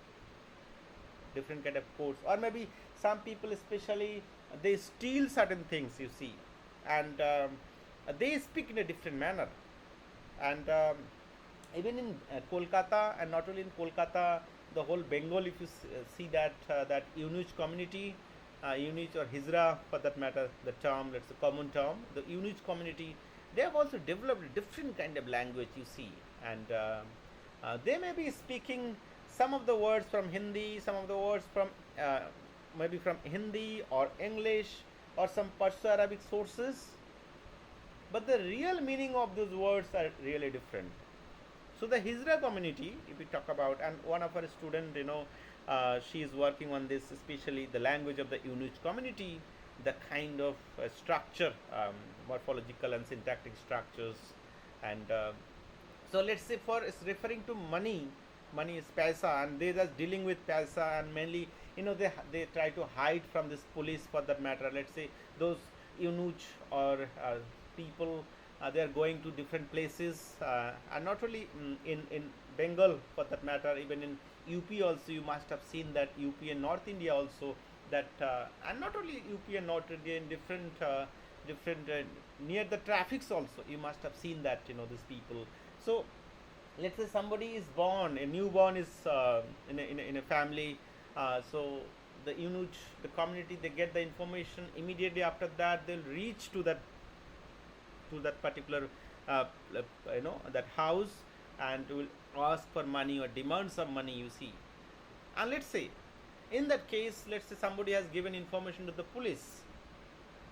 different kind of codes, or maybe some people especially, they steal certain things, you see, and they speak in a different manner. And even in Kolkata, and not only in Kolkata, the whole Bengal, if you see that that Unuch community, Unuch or Hijra for that matter, the term, that's a common term, the Unuch community, they have also developed a different kind of language, you see, and they may be speaking some of the words from Hindi, some of the words from uh, maybe from Hindi or English or some Perso-Arabic sources, but the real meaning of those words are really different. So the Hijra community, if we talk about, and one of our student, she is working on this, especially the language of the Unuch community, the kind of structure, morphological and syntactic structures, and so let's say for it's referring to money, money is paisa, and they just dealing with paisa, and mainly they try to hide from this police for that matter. Let's say those eunuch or people, they are going to different places, and not only in Bengal for that matter, even in UP also, you must have seen that UP and North India also, that and not only UP and North India, in different near the traffics also, you must have seen that these people. So let's say somebody is born, a newborn is in a family, so the eunuch, the community, they get the information immediately. After that, they'll reach to that particular uh, that house, and will ask for money or demand some money, you see. And let's say in that case, let's say somebody has given information to the police,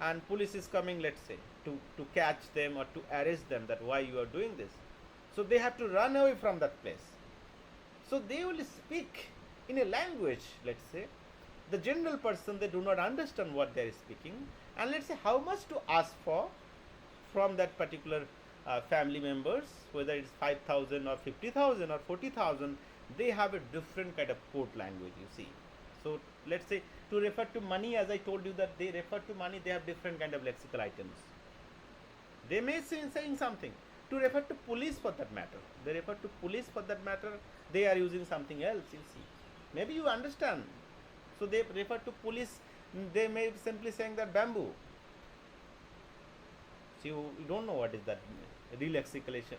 and police is coming, let's say, to catch them or to arrest them, that why you are doing this. So they have to run away from that place. So they will speak in a language, let's say, the general person, they do not understand what they are speaking, and let's say how much to ask for from that particular family members, whether it's 5,000 or 50,000 or 40,000, they have a different kind of code language, you see. So let's say to refer to money, as I told you that they refer to money, they have different kind of lexical items. They may say saying something. To refer to police for that matter, they refer to police for that matter, they are using something else, you see. Maybe you understand. So they refer to police, they may be simply saying that bamboo. So you don't know what is that relexicalization,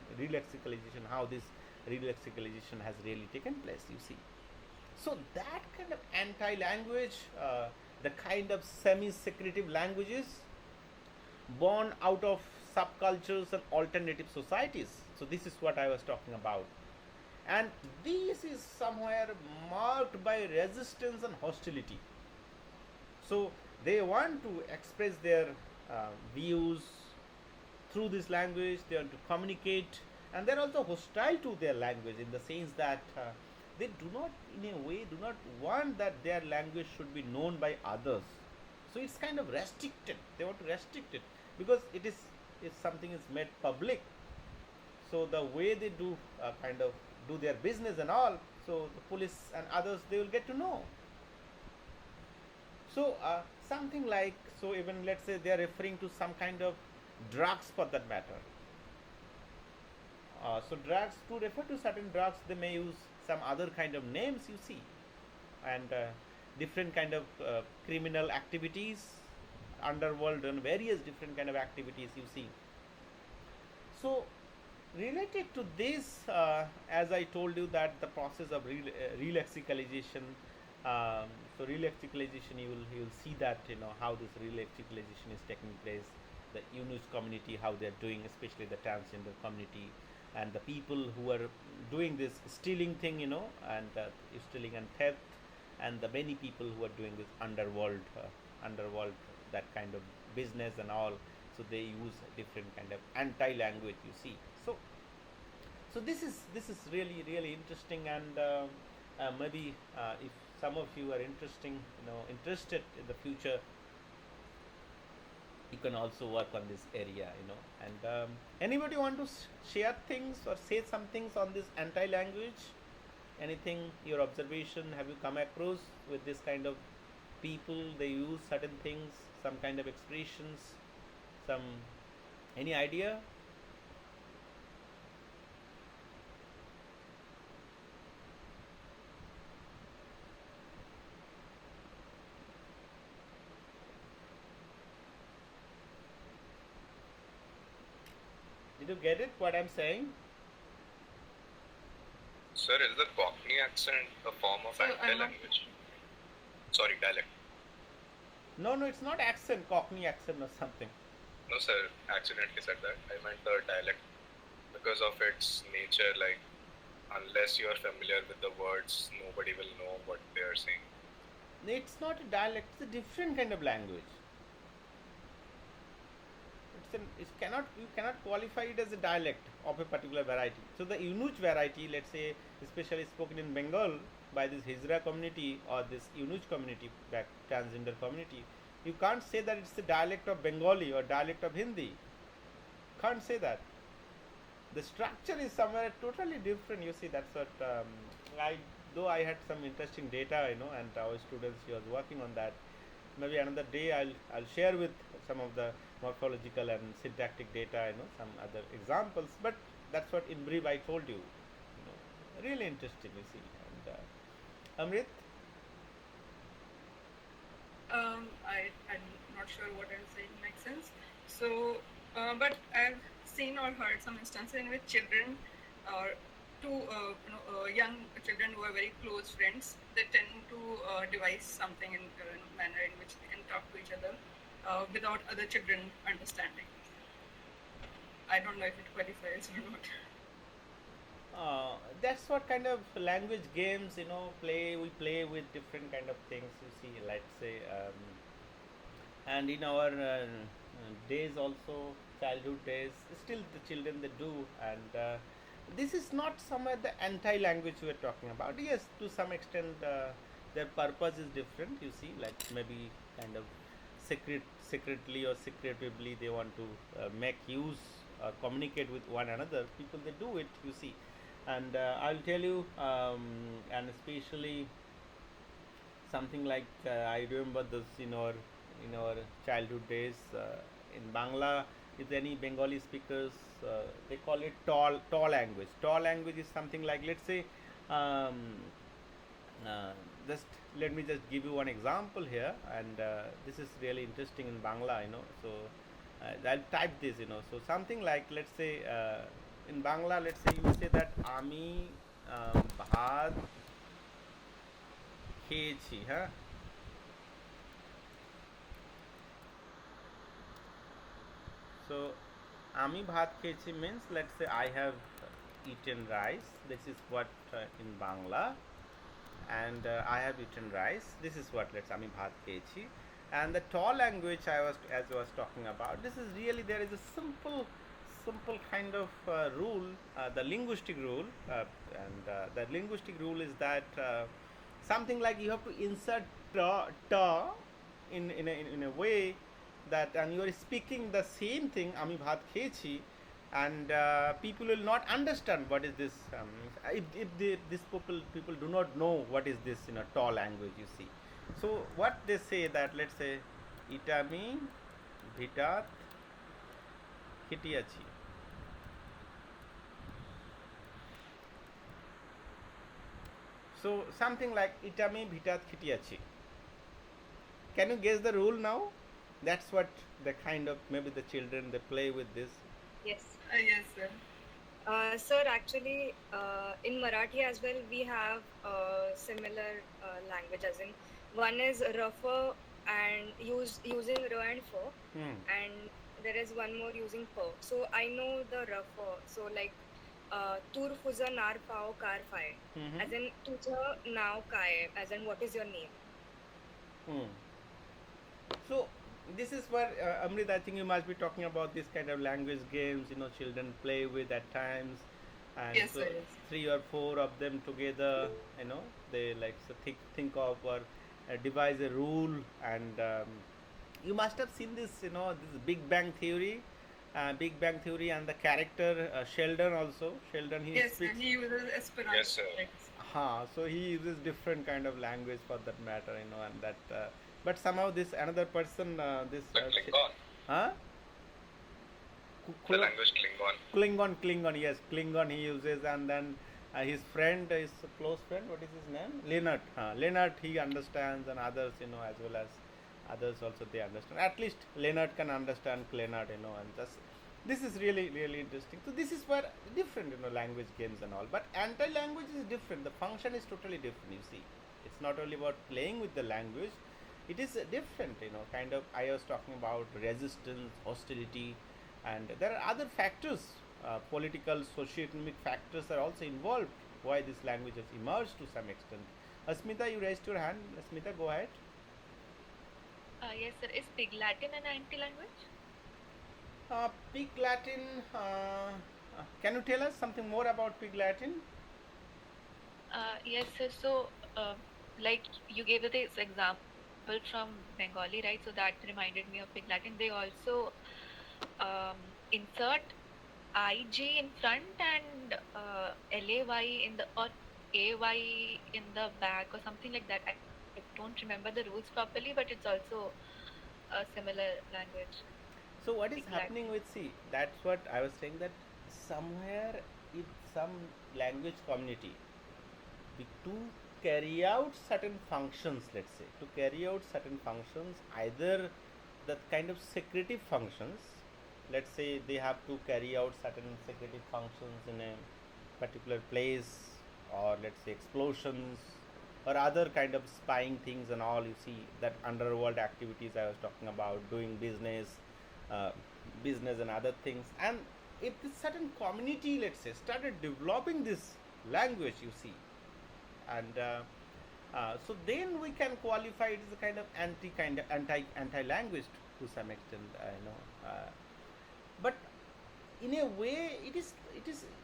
how this relexicalization has really taken place, you see. So that kind of anti-language, the kind of semi-secretive languages born out of subcultures and alternative societies. So this is what I was talking about. And this is somewhere marked by resistance and hostility. So they want to express their views through this language, they want to communicate, and they're also hostile to their language, in the sense that they do not, in a way, do not want that their language should be known by others. So it's kind of restricted. They want to restrict it because it is, if something is made public, so the way they do kind of do their business and all, so the police and others, they will get to know. So something like, so even let's say they are referring to some kind of drugs for that matter. So drugs, to refer to certain drugs, they may use some other kind of names, you see, and different kind of criminal activities, underworld, and various different kind of activities, you see. So related to this, as I told you that the process of relexicalization, Um, so relexicalization, you will see that how this relexicalization is taking place. The Inuit community, how they are doing, especially the transgender community, and the people who are doing this stealing thing, and stealing and theft, and the many people who are doing this underworld, that kind of business and all. So they use different kind of anti-language. You see, so this is really interesting, and maybe if some of you are interested in the future, you can also work on this area, and anybody want to share things or say some things on this anti-language? Anything, your observation, have you come across with this kind of people? They use certain things, some kind of expressions, some, any idea? Did you get it what I'm saying? Sir, is the Cockney accent a form of So, I'm not- anti-language? Sorry, dialect. No, it's not accent, Cockney accent or something. No, sir, accidentally said that. I meant the dialect because of its nature. Like, unless you are familiar with the words, nobody will know what they are saying. It's not a dialect, it's a different kind of language. You cannot qualify it as a dialect of a particular variety. So the Inuit variety, let's say, especially spoken in Bengal by this Hijra community or this Inuit community, that transgender community, you can't say that it's the dialect of Bengali or dialect of Hindi. Can't say that. The structure is somewhere totally different. You see, that's what I had some interesting data, and our students, he was working on that. Maybe another day I'll share with some of the morphological and syntactic data, some other examples. But that's what in brief I told you. Really interesting, you see. And Amrit, I'm not sure what I'm saying makes sense. So, but I've seen or heard some instances in which children or young children who are very close friends, they tend to devise something in a manner in which they can talk to each other without other children understanding. I don't know if it qualifies or not. that's what kind of language games, we play with different kind of things, you see, let's say, and in our days also, childhood days, still the children they do. And this is not somewhere the anti-language we are talking about. Yes, to some extent, their purpose is different, you see, like maybe kind of secretly or secretively they want to make use, communicate with one another. People they do it, you see. And I'll tell you, and especially something like, I remember this in our childhood days, in Bangla. If any Bengali speakers, they call it tall language. Tall language is something like, let's say, um, just let me just give you one example here, and this is really interesting in Bangla, So I'll type this, So something like, let's say, in Bangla, let's say you say that ami bhat খেয়েছি, huh? So আমি ভাত খেয়েছি means, let's say I have eaten rice. This is what in Bangla, and I have eaten rice. This is what, let's আমি ভাত খেয়েছি. And the tall language as I was talking about, this is really, there is a simple kind of rule, the linguistic rule, and the linguistic rule is that something like you have to insert ta in a way that, and you are speaking the same thing, ami bhat খেয়েছি, and people will not understand what is this, if people do not know what is this tall language, you see. So what they say that, let's say, এটা আমি ভিটাত খেটিয়াছি. So something like এটা আমি ভিটাত খেটিয়াছি. Can you guess the rule now? That's what the kind of, maybe the children they play with this. Yes. Yes, sir. Sir, actually, in Marathi as well, we have similar language. As in, one is rougher and using r and f, Hmm. and there is one more using p. So I know the rougher. So like, tur fuza nar pao kar faye. Mm-hmm. As in, tuja now kai. As in, what is your name? Hmm. So this is where Amrit, I think you must be talking about this kind of language games. Children play with at times, and Yes, so sir. Yes. 3 or 4 of them together. They like so think of or devise a rule, and you must have seen this. This Big Bang Theory. Big Bang Theory and the character Sheldon also. Sheldon he Yes, sir. speaks. He uses Esperanto. Yes, sir. Yes. So he uses different kind of language for that matter, and that. But somehow this another person, this. The Klingon. Huh? The language Klingon. Klingon, yes, Klingon he uses, and then his friend, his close friend, what is his name? Leonard. Leonard he understands, and others, as well as others also they understand. At least Leonard can understand Leonard, and just this is really really interesting. So this is where different, language games and all. But anti-language is different. The function is totally different. You see, it's not only about playing with the language. It is different, kind of. I was talking about resistance, hostility, and there are other factors, political, socio-economic factors are also involved why this language has emerged to some extent. Asmita, you raised your hand. Asmita, go ahead. Yes, sir. Is Pig Latin an anti-language? Pig Latin, can you tell us something more about Pig Latin? Yes, sir. So, like you gave this example from Bengali, right? So that reminded me of Pig Latin. They also insert IG in front and LAY in the or AY in the back or something like that. I don't remember the rules properly, but it's also a similar language, So what is Pig happening Latin. with, see, that's what I was saying, that somewhere in some language community, to carry out certain functions, let's say, to carry out certain functions, either the kind of secretive functions, let's say they have to carry out certain secretive functions in a particular place, or let's say explosions, or other kind of spying things and all. You see that underworld activities I was talking about, doing uh, business and other things. And if this certain community, let's say, started developing this language, you see, and so then we can qualify it as a kind of anti language to some extent, but in a way it is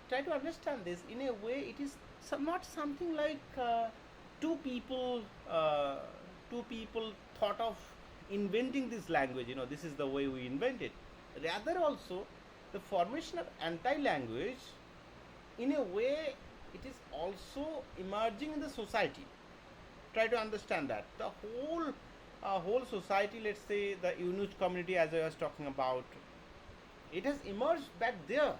try to understand this. In a way it is not something like two people uh, two people thought of inventing this language. This is the way we invent it. Rather also, the formation of anti language, in a way, it is also emerging in the society. Try to understand that the whole society, let's say the Inuit community, as I was talking about, it has emerged back there.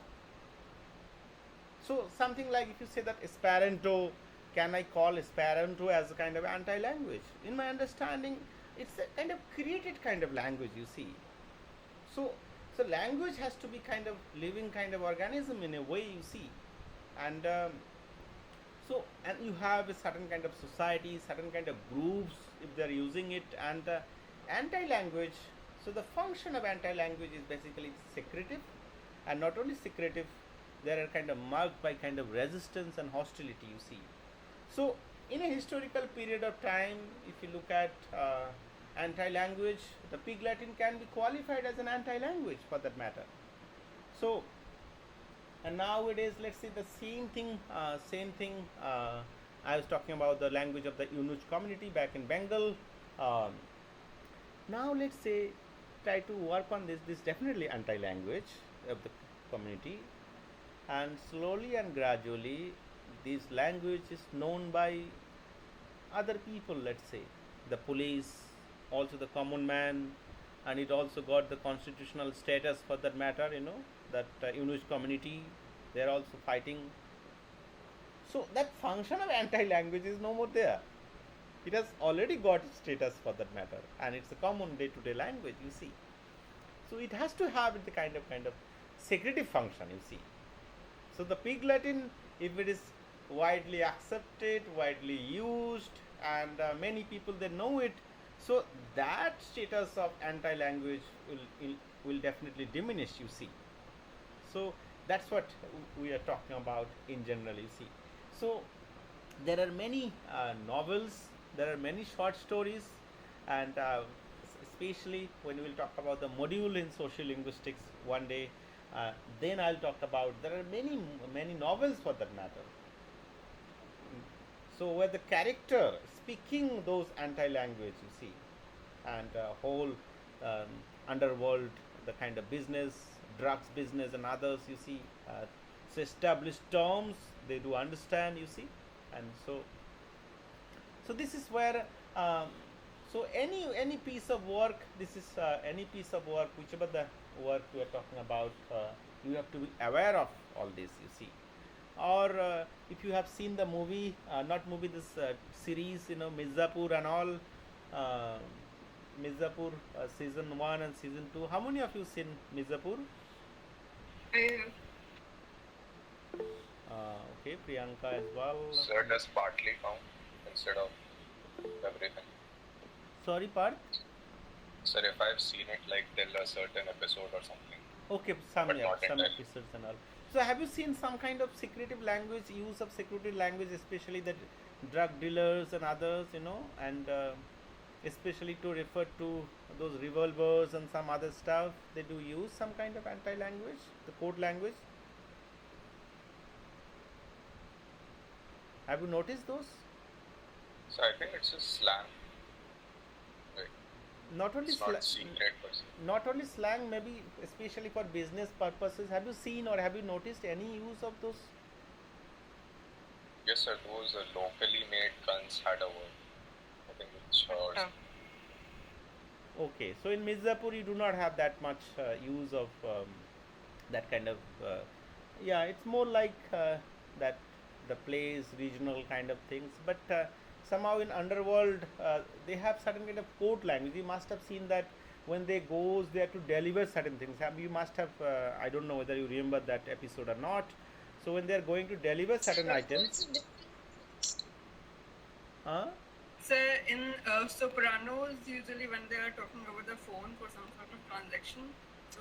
So something like, if you say that Esperanto, can I call Esperanto as a kind of anti-language? In my understanding, it's a kind of created kind of language. You see, so so language has to be kind of living kind of organism in a way. You see, and and you have a certain kind of society, certain kind of groups if they are using it, and anti-language. So the function of anti-language is basically secretive, and not only secretive, they are kind of marked by kind of resistance and hostility. You see, so in a historical period of time, if you look at anti-language, the Pig Latin can be qualified as an anti-language for that matter. So and nowadays, let's say the same thing, I was talking about the language of the Inuit community back in Bengal. um, Now let's say try to work on this definitely anti-language of the community, and slowly and gradually this language is known by other people, let's say the police, also the common man, and it also got the constitutional status for that matter. That Inuit community, they are also fighting. So that function of anti-language is no more there. It has already got status for that matter, and it's a common day-to-day language. You see, so it has to have the kind of secretive function. You see, So the Pig Latin, if it is widely accepted, widely used, and many people they know it, so that status of anti-language will definitely diminish. You see, so that's what we are talking about in general. You see, so there are many novels, there are many short stories, and especially when we will talk about the module in social linguistics one day, then I'll talk about there are many novels for that matter. So where the character speaking those anti-language, you see, and whole um, underworld, the kind of business, drugs business, and others, you see, so established terms they do understand, you see, and so this is where so any piece of work, this is any piece of work, whichever the work we are talking about, you have to be aware of all this, you see. Or if you have seen the movie, not movie, this series, Mirzapur and all, uh, Mirzapur season 1 and season 2. How many of you seen Mirzapur? I Okay, Priyanka as well. So it does partly count instead of everything. Sorry, Parth? Sir, if I've seen it like till a certain episode or something. Okay, some, But yeah, not some entirely. episodes and all. So have you seen some kind of secretive language, use of secretive language, especially that drug dealers and others, and especially to refer to those revolvers and some other stuff, they do use some kind of anti-language, the code language. Have you noticed those? So I think it's just slang. Right. Not only It's not secret per se. not only slang, maybe especially for business purposes. Have you seen or have you noticed any use of those? Yes, sir. Those locally made guns had a word. I think which Okay, so in Mirzapur you do not have that much use of that kind of. Yeah, it's more like that the plays, regional kind of things. But somehow in underworld they have certain kind of code language. You must have seen that when they goes there to deliver certain things. You must have. I don't know whether you remember that episode or not. So when they are going to deliver certain items. Huh? So in Sopranos, usually when they are talking over the phone for some sort of transaction, so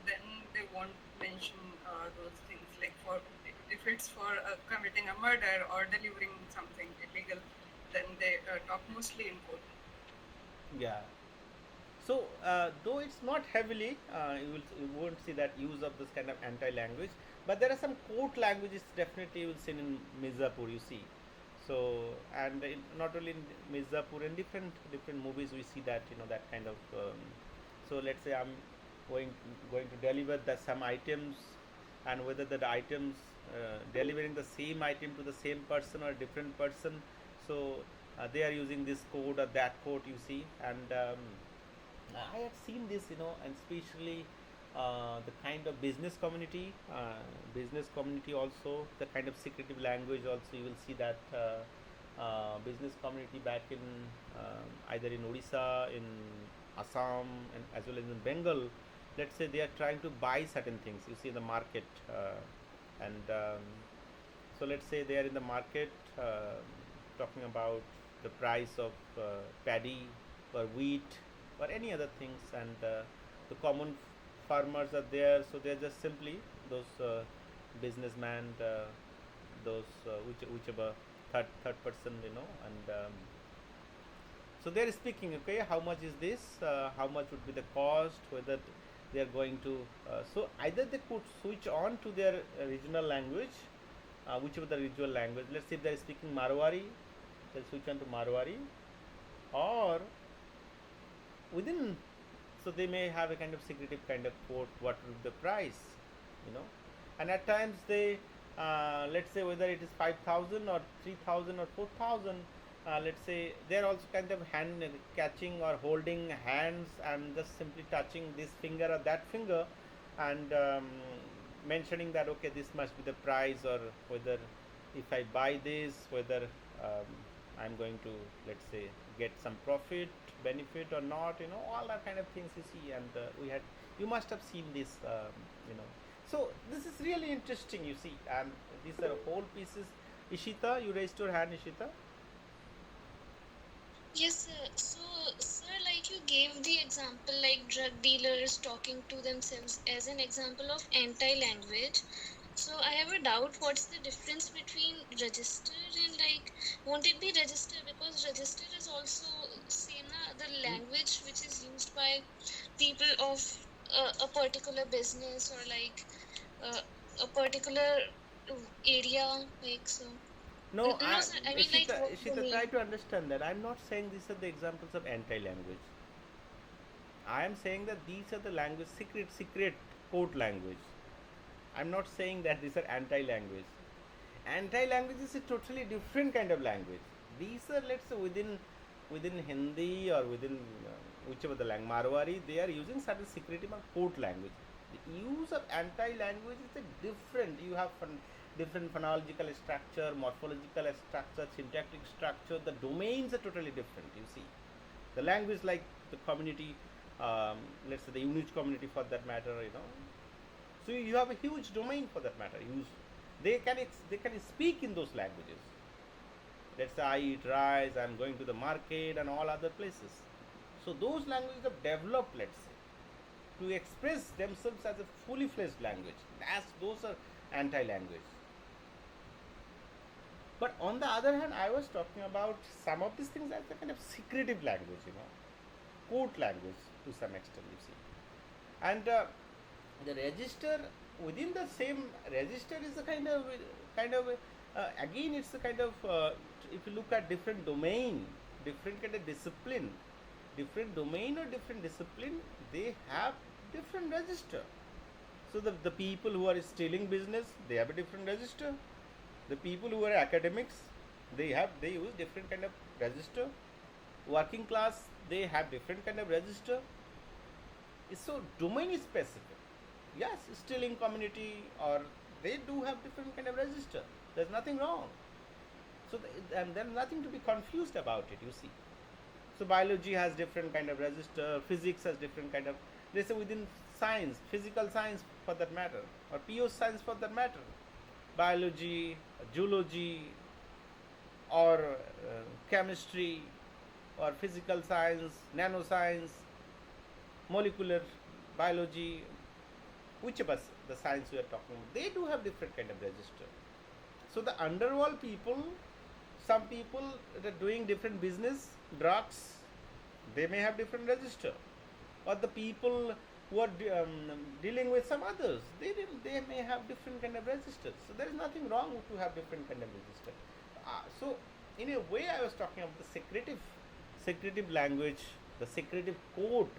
then they won't mention those things like for if it's for committing a murder or delivering something illegal, then they talk mostly in code. Yeah. So, though it's not heavily, you won't see that use of this kind of anti-language, but there are some court languages definitely you will see in Mirzapur. You see, so and not only in Mirzapur, in different movies we see that that kind of. So let's say I'm going going to deliver some items, and whether the items delivering the same item to the same person or a different person, so they are using this code or that code. You see, and I have seen this, and especially the kind of business community also, the kind of secretive language also, you will see that business community back in either in Odisha, in Assam, and as well as in Bengal, let's say they are trying to buy certain things, you see in the market, and so let's say they are in the market talking about the price of paddy or wheat or any other things, and the common farmers are there, so they're just simply those businessmen, those whichever third person, and so they're speaking, okay, how much is this, how much would be the cost, whether they are going to so either they could switch on to their regional language, whichever the regional language, let's say if they're speaking Marwari, they'll switch on to Marwari, or within, so they may have a kind of secretive kind of quote what would be the price, and at times they let's say whether it is 5,000 or 3,000 or 4,000, let's say they're also kind of hand catching or holding hands and just simply touching this finger or that finger, and mentioning that okay, this must be the price, or whether if I buy this, whether um, I'm going to, let's say, get some profit benefit or not, all that kind of things you see, and you must have seen this, you know So this is really interesting, you see, and these are whole pieces. Ishita, you raised your hand, Ishita. Yes, sir. So, sir, like you gave the example, like drug dealers talking to themselves as an example of anti-language. So, I have a doubt. What's the difference between register and like, won't it be register? Because register is also same na the language which is used by people of a particular business or like uh, a particular area, like so. No, No, sir. I mean, like, Ishita, what do you Ishita, try mean? to understand that. I'm not saying these are the examples of anti-language. I am saying that these are the language, secret code language. I'm not saying that these are anti-language. Anti-language is a totally different kind of language. These are, let's say, within Hindi or within whichever the language, Marwari, they are using certain secretive or code language. The use of anti-language is a different. You have different phonological structure, morphological structure, syntactic structure. The domains are totally different. You see, the language like the community, let's say the Unich community for that matter, so you have a huge domain for that matter. They can speak in those languages. Let's say I eat rice, I'm going to the market and all other places. So those languages have developed, let's say, to express themselves as a fully fledged language. Those are anti-language. But on the other hand, I was talking about some of these things as a kind of secretive language, code language to some extent, you see. And the register within the same register is a kind of again it's a kind of if you look at different domain, different kind of discipline, different domain or different discipline, they have different register. So the people who are stealing business, they have a different register. The people who are academics, they use different kind of register. Working class, they have different kind of register. So domain is specific. Yes, stealing community or they do have different kind of register. There's nothing wrong. So and there's nothing to be confused about it, you see. So biology has different kind of register, physics has different kind of, let's say within science, physical science for that matter, or PO science for that matter, biology, zoology, or chemistry, or physical science, nanoscience, molecular biology, whichever the science we are talking about, they do have different kind of register. So the underworld people, some people that are doing different business, drugs, they may have different register. Or the people who are dealing with some others, they may have different kind of register. So there is nothing wrong to have different kind of register. So in a way, I was talking of the secretive language, the secretive code,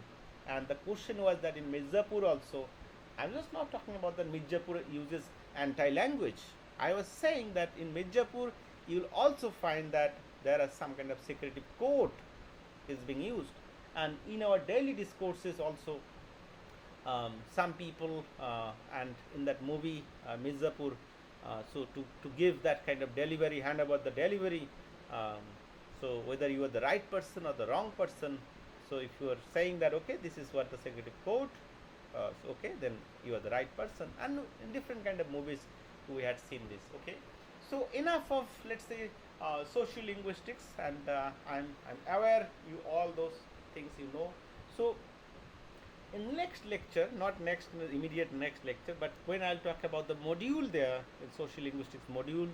and the question was that in Mirzapur also, I'm just not talking about that Mirzapur uses anti-language. I was saying that in Mirzapur, you'll also find that there are some kind of secretive code is being used, and in our daily discourses also, some people and in that movie Mirzapur, so to give that kind of delivery, hand over the delivery, um, so whether you are the right person or the wrong person, so if you are saying that okay, this is what the secretive code, so okay, then you are the right person. And in different kind of movies we had seen this. Okay, so enough of, let's say, social linguistics, and I'm aware you all those things you know. So in next lecture, not next immediate next lecture, but when I'll talk about the module there in social linguistics module,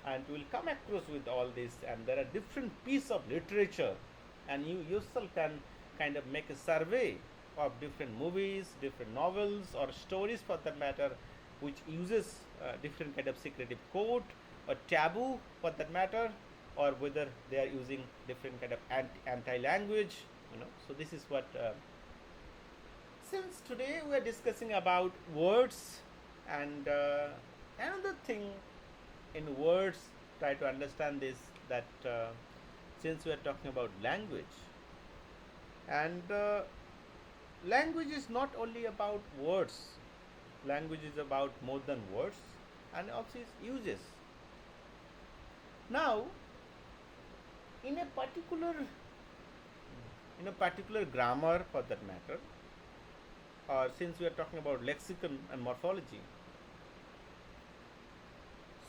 and we will come across with all this, and there are different piece of literature, and you yourself can kind of make a survey of different movies, different novels, or stories for that matter, which uses different kind of secretive code or taboo for that matter, or whether they are using different kind of anti-language, so this is what since today we are discussing about words, and another thing in words, try to understand this, that since we are talking about language, and language is not only about words, language is about more than words, and also its uses. Now in a particular grammar for that matter, or since we are talking about lexicon and morphology,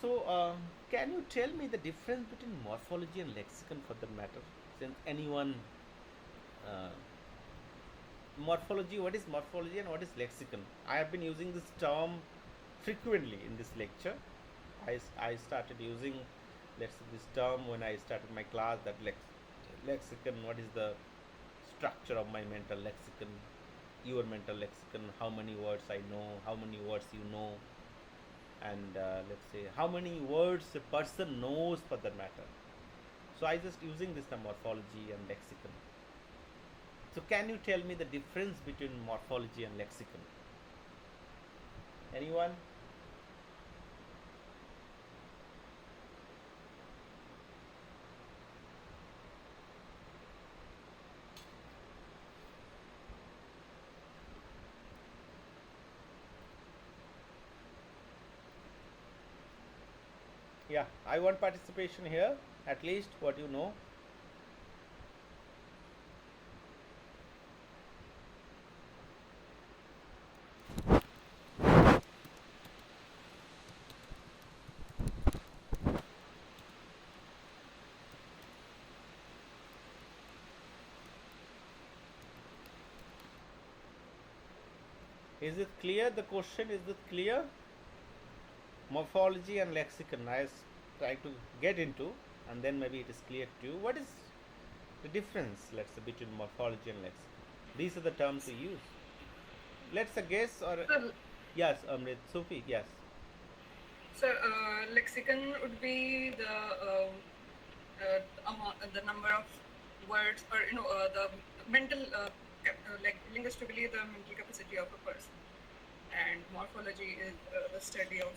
So, can you tell me the difference between morphology and lexicon for that matter? Since anyone, uh, morphology, what is morphology and what is lexicon? I have been using this term frequently in this lecture. I started using, let's say, this term when I started my class, that lexicon, what is the structure of my mental lexicon, your mental lexicon, how many words I know, how many words you know, and let's say how many words a person knows for that matter. So I just using this term morphology and lexicon. So can you tell me the difference between morphology and lexicon? Anyone? Yeah, I want participation here, at least what you know. Is it clear? The question, is it clear? Morphology and lexicon, I was trying to get into, and then maybe it is clear to you. What is the difference, let's say, between morphology and lexicon? These are the terms we use. Let's guess, or So, yes, Amrit, Sufi, yes. so lexicon would be the number of words, or the mental like linguistically the mental capacity of a person, and morphology is the study of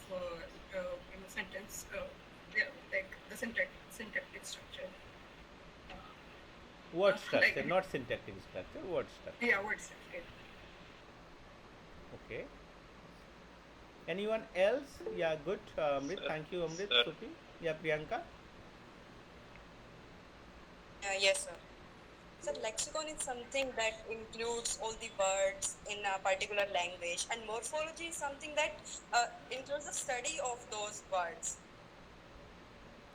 sentence, yeah, like the syntactic structure. Word structure, Like, not syntactic structure, word structure. yeah, word structure. Okay. Anyone else? Yeah, good. Amrit, thank you, Amrit. Sir. Sufi. Yeah, Priyanka. Yes, sir. So lexicon is something that includes all the words in a particular language, and morphology is something that includes the study of those words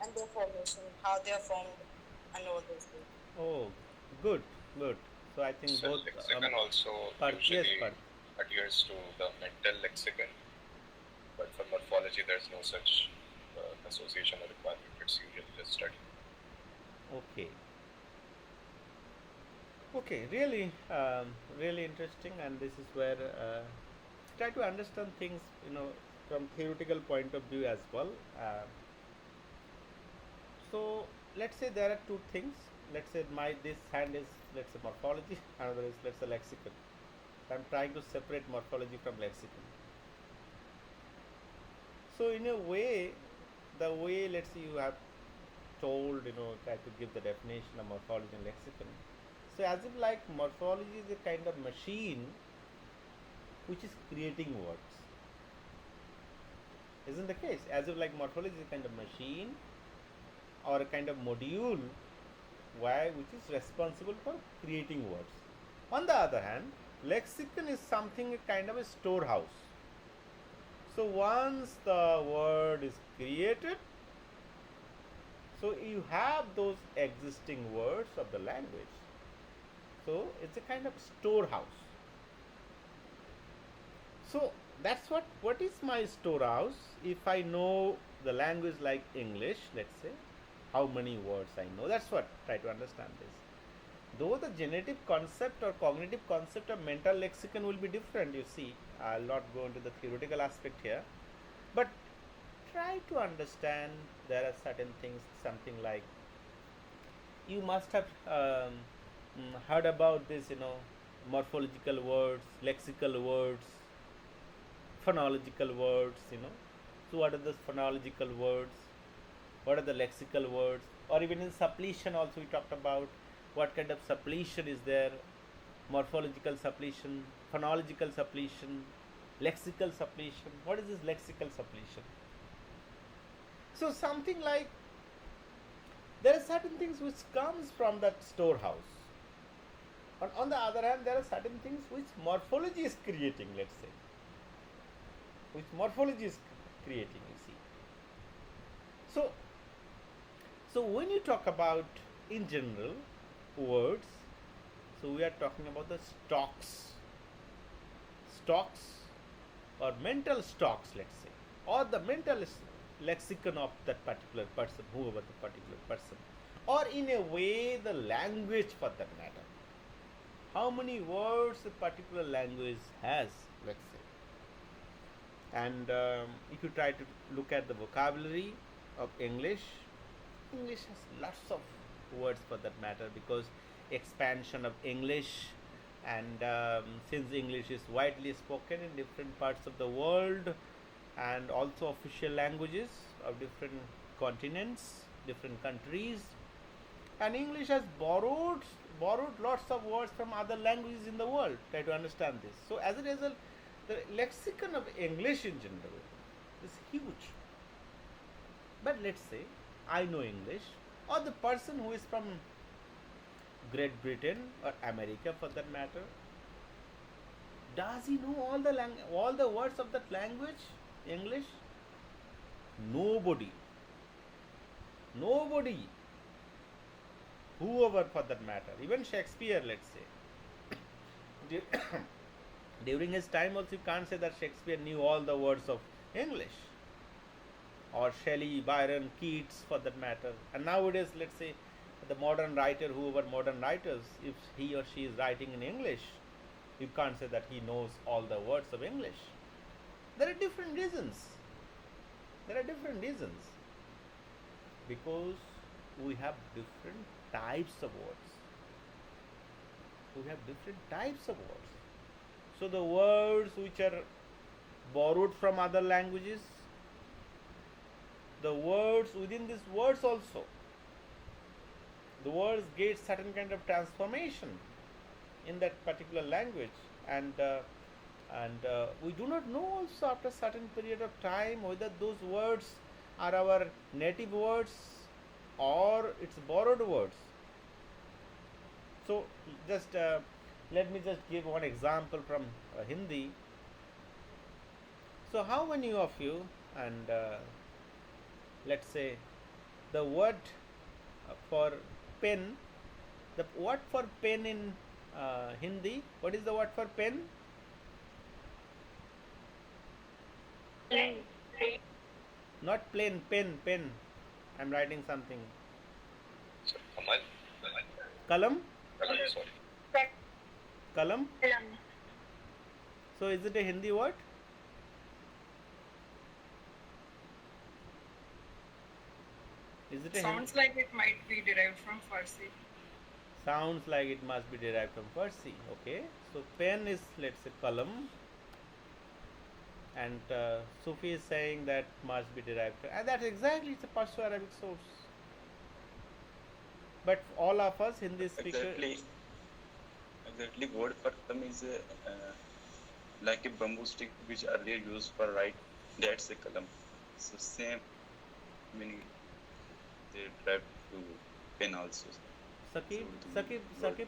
and their formation, how they are formed, and all those things. Oh, good, good. So I think So both. lexicon also Yes, usually adheres to the mental lexicon, but for morphology there's no such association or requirement. It's usually just study. Okay. Okay, really, really interesting, and this is where try to understand things, from theoretical point of view as well. So let's say there are two things. Let's say my this hand is, let's say, morphology, another is, let's say, lexicon. I'm trying to separate morphology from lexicon. So in a way, the way, let's say, you have told, try to give the definition of morphology and lexicon. So as if like morphology is a kind of machine which is creating words. Isn't the case? As if like morphology is a kind of machine or a kind of module which is responsible for creating words. On the other hand, lexicon is something, a kind of a storehouse. So once the word is created, so you have those existing words of the language. So it's a kind of storehouse. So that's what is my storehouse. If I know the language like English, let's say, how many words I know, that's what, try to understand this. Though the generative concept or cognitive concept of mental lexicon will be different, you see, I'll not go into the theoretical aspect here, but try to understand. There are certain things, something like, you must have heard about this, morphological words, lexical words, phonological words, So what are the phonological words? What are the lexical words? Or even in suppletion also we talked about what kind of suppletion is there, morphological suppletion, phonological suppletion, lexical suppletion. What is this lexical suppletion? So something like, there are certain things which comes from that storehouse. On the other hand, there are certain things which morphology is creating, let's say. Which morphology is creating, you see. So, so when you talk about in general words, so we are talking about the stocks or mental stocks, let's say, or the mental lexicon of that particular person, whoever the particular person, or in a way the language for that matter. How many words a particular language has, let's say. And if you try to look at the vocabulary of English, English has lots of words for that matter, because expansion of English, and since English is widely spoken in different parts of the world and also official languages of different continents, different countries, and English has borrowed lots of words from other languages in the world. Try to understand this. So as a result, the lexicon of English in general is huge. But let's say I know English, or the person who is from Great Britain or America for that matter, does he know all the words of that language, English? Nobody. Nobody. Whoever for that matter, even Shakespeare, let's say, during his time also you can't say that Shakespeare knew all the words of English, or Shelley, Byron, Keats for that matter. And nowadays, let's say, the modern writer, whoever modern writers, if he or she is writing in English, you can't say that he knows all the words of English. There are different reasons. There are different reasons. Because we have different types of words. We have different types of words. So the words which are borrowed from other languages, the words within these words also, the words get certain kind of transformation in that particular language, and we do not know also after certain period of time whether those words are our native words or it's borrowed words. So just let me just give one example from Hindi. So how many of you, and let's say the word for pen, the word for pen in Hindi, what is the word for pen? Not plain, pen. I'm writing something. So, Kamal? Kalam? Sorry. Kalam? So is it a Hindi word? Is it a Sounds like it might be derived from Farsi. Sounds like it must be derived from Farsi. Okay. So pen is, let's say, kalam, and Sufi is saying that must be derived from, and that's exactly, it's a Perso-Arabic source. But all of us Hindi speakers. Exactly. Word for kalam is like a bamboo stick which earlier used for write. That's a kalam. So same meaning they drive to pen also. Sakib,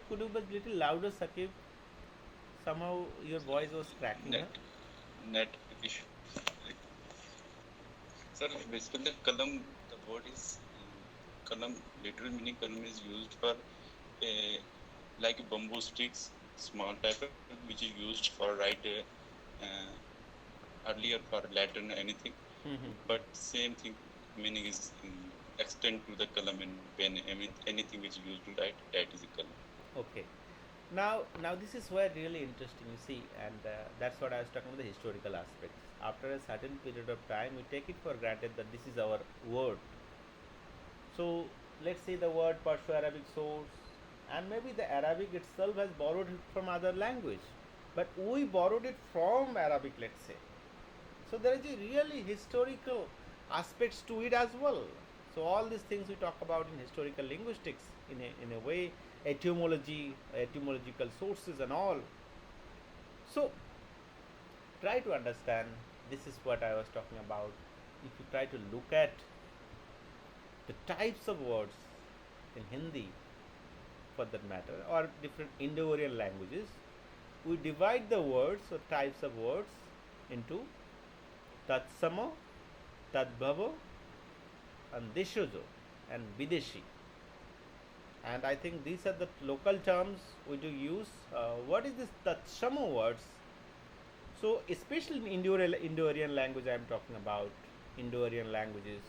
could you be a little louder, Sakib? Somehow your voice was cracking. Net issue. Sir, basically kalam, the word is kalam, literal meaning kalam is used for like bamboo sticks, small type of, which is used for write earlier for Latin anything. But same thing meaning is extend to the kalam and pen. Anything which is used to write, that is a kalam. Okay. Now this is where really interesting, you see, and that's what I was talking about, the historical aspects. After a certain period of time, we take it for granted that this is our word. So let's say the word Perso-Arabic source, and maybe the Arabic itself has borrowed it from other language, but we borrowed it from Arabic, let's say. So there is a really historical aspects to it as well. So all these things we talk about in historical linguistics, in a way, etymological sources and all. So try to understand, this is what I was talking about. If you try to look at the types of words in Hindi for that matter, or different Indo-Aryan languages, we divide the words or types of words into Tatsama, Tadbhava, and Deshojo and Videshi. And I think these are the local terms we do use. What is this Tatshamo words? So, especially in Indo-Aryan language, I am talking about Indo-Aryan languages,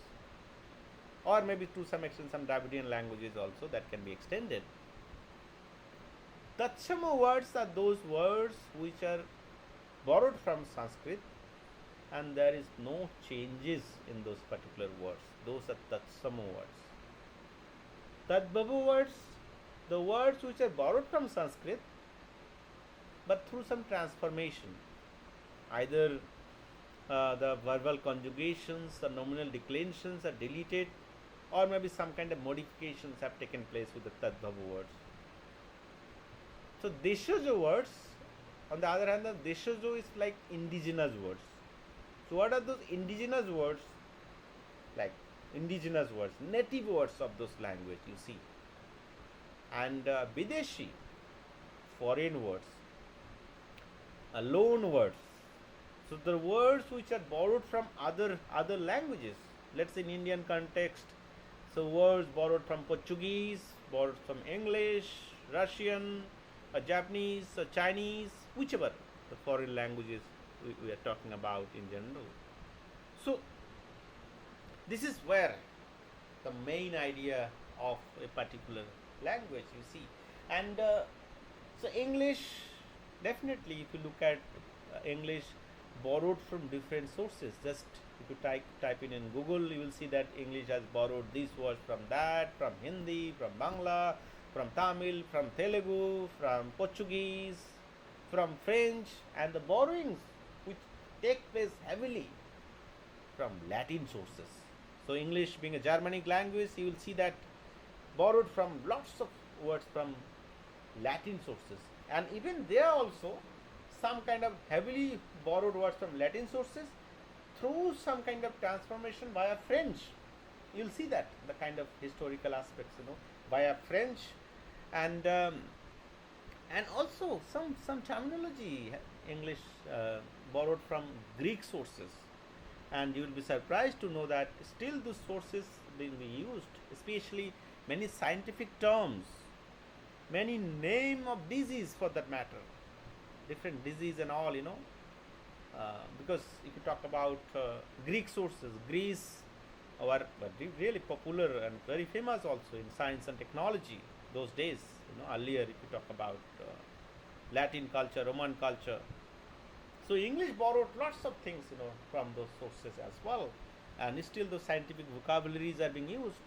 or maybe to some extent some Dravidian languages also that can be extended. Tatshama words are those words which are borrowed from Sanskrit, and there is no changes in those particular words. Those are Tatsama words. Tadbhavu words, the words which are borrowed from Sanskrit, but through some transformation, either the verbal conjugations, the nominal declensions are deleted, or maybe some kind of modifications have taken place with the Tadbhavu words. So Deshojo words, on the other hand, the Deshojo is like indigenous words. So what are those indigenous words? Like indigenous words, native words of those language, you see. And Videshi, foreign words, loan words. So the words which are borrowed from other languages. Let's say in Indian context, so words borrowed from Portuguese, borrowed from English, Russian, Japanese, Chinese, whichever the foreign languages we are talking about in general. So this is where the main idea of a particular language, you see. And so English, definitely if you look at English borrowed from different sources, just if you type in Google, you will see that English has borrowed these words from that, from Hindi, from Bangla, from Tamil, from Telugu, from Portuguese, from French, and the borrowings which take place heavily from Latin sources. So English being a Germanic language, you will see that borrowed from lots of words from Latin sources, and even there also some kind of heavily borrowed words from Latin sources through some kind of transformation via French. You'll see that the kind of historical aspects, via French, and also some terminology English borrowed from Greek sources, and you will be surprised to know that still those sources being used, especially many scientific terms, many name of disease for that matter, different disease and all, because if you talk about Greek sources, Greece were really popular and very famous also in science and technology those days. Earlier if you talk about Latin culture, Roman culture. So English borrowed lots of things, from those sources as well, and still those scientific vocabularies are being used.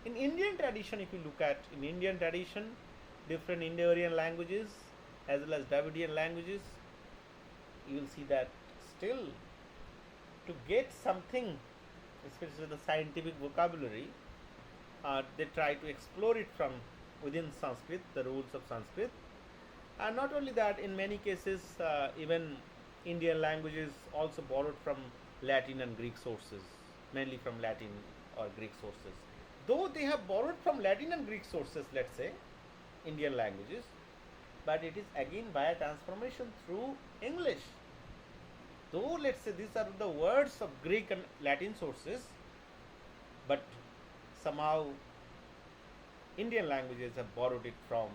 In Indian tradition, if you look at in Indian tradition, different Indo-Aryan languages as well as Dravidian languages, you will see that still to get something, especially the scientific vocabulary, they try to explore it from within Sanskrit, the rules of Sanskrit. And not only that, in many cases, even Indian languages also borrowed from Latin and Greek sources, mainly from Latin or Greek sources. Though they have borrowed from Latin and Greek sources, let's say, Indian languages, but it is again via transformation through English. Though let's say these are the words of Greek and Latin sources, but somehow Indian languages have borrowed it from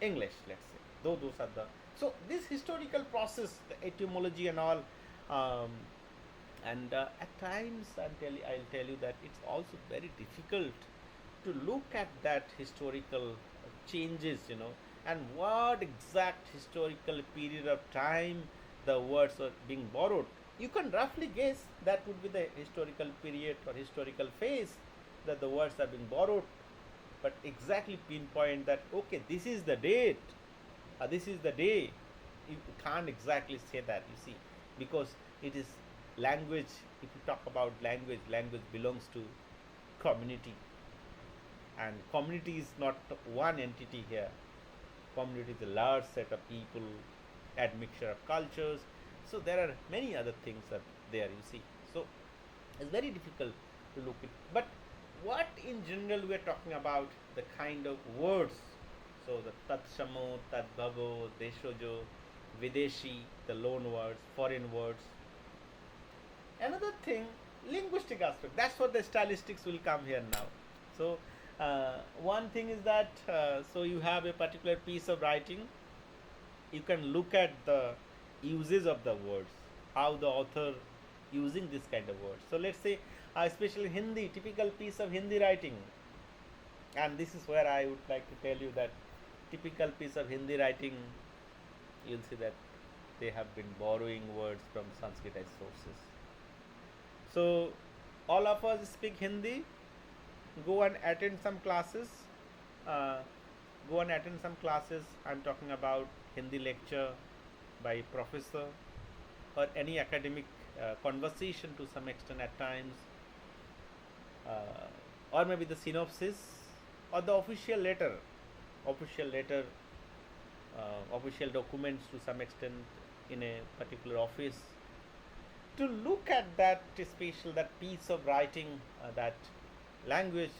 English, let's say. Though those are the, so this historical process, the etymology and all, and at times I'll tell you that it's also very difficult to look at that historical changes, and what exact historical period of time the words are being borrowed. You can roughly guess that would be the historical period or historical phase that the words are being borrowed, but exactly pinpoint that okay, this is the date, this is the day, you can't exactly say that, you see, because it is language. If you talk about language belongs to community, and community is not one entity here. Community is a large set of people, admixture of cultures, so there are many other things that there, you see. So it's very difficult to look at, but what in general we are talking about, the kind of words, so the Tatshamo, Tadbhavo, Deshojo, Videshi, the loan words, foreign words. Another thing linguistic aspect. That's what the stylistics will come here now. So one thing is that so you have a particular piece of writing, you can look at the uses of the words, how the author using this kind of words. So let's say especially Hindi, typical piece of Hindi writing, and this is where I would like to tell you that typical piece of Hindi writing, you'll see that they have been borrowing words from Sanskritized sources. So all of us speak Hindi, go and attend some classes. Uh, Go and attend some classes. I'm talking about Hindi lecture by professor or any academic conversation to some extent at times, or maybe the synopsis or the official letter, official documents to some extent in a particular office. To look at that special, that piece of writing, that language,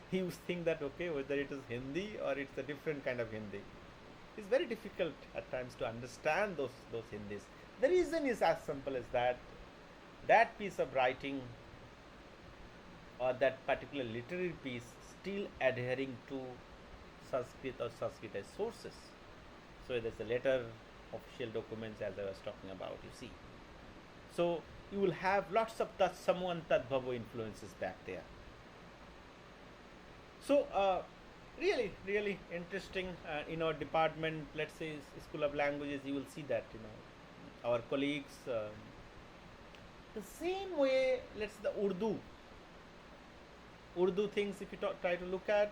you think that okay, whether it is Hindi or it's a different kind of Hindi, it's very difficult at times to understand those Hindis. The reason is as simple as that that piece of writing or that particular literary piece still adhering to Sanskrit or Sanskritized sources. So there's a letter, official documents as I was talking about, you see. So you will have lots of Tatsamu and Tadbhavo influences back there. So really, really interesting in our department, let's say School of Languages, you will see that, our colleagues, the same way, let's say the Urdu things, if you try to look at,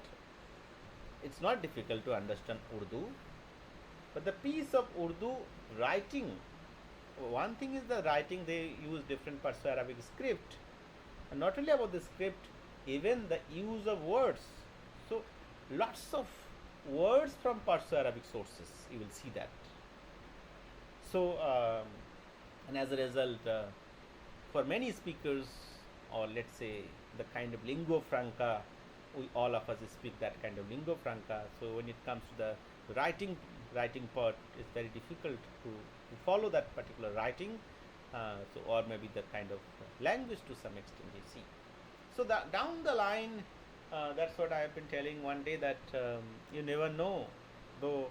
it's not difficult to understand Urdu, but the piece of Urdu writing, one thing is the writing, they use different Perso-Arabic script, and not only about the script, even the use of words. So lots of words from Perso-Arabic sources, you will see that. So and as a result, for many speakers, or let's say the kind of lingua franca, we all of us speak that kind of lingua franca. So when it comes to the writing part, it's very difficult to follow that particular writing. So or maybe the kind of language to some extent, you see. So that down the line, that's what I have been telling one day, that you never know, though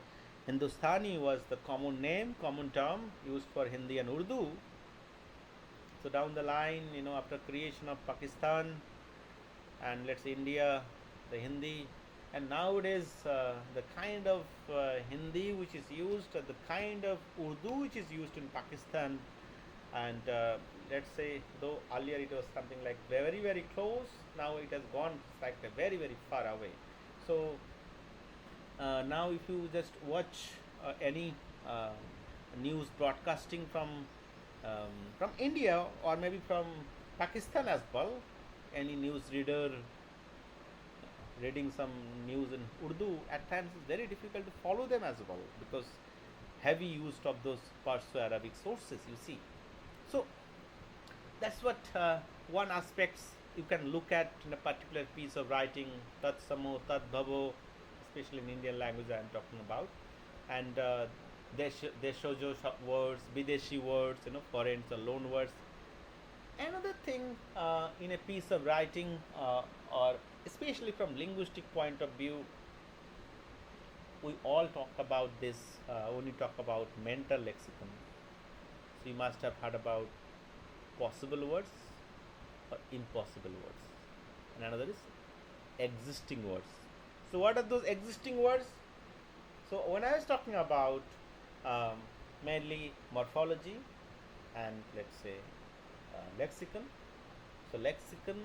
Hindustani was the common name, common term used for Hindi and Urdu. So down the line, after creation of Pakistan and let's say India, the Hindi, and nowadays the kind of Hindi which is used, the kind of Urdu which is used in Pakistan, and let's say though earlier it was something like very, very close, now it has gone like very, very far away. So now if you just watch any news broadcasting from India or maybe from Pakistan as well, any news reader reading some news in Urdu, at times it's very difficult to follow them as well, because heavy use of those Perso-Arabic sources, you see. So that's what one aspects you can look at in a particular piece of writing, Tatsamo, Tadbhavo, especially in Indian language I am talking about, and Deshojo words, Bideshi words, foreign or loan words. Another thing in a piece of writing, or especially from linguistic point of view, we all talk about this when we talk about mental lexicon. So you must have heard about possible words or impossible words, and another is existing words. So what are those existing words? So when I was talking about mainly morphology and let's say lexicon, so lexicon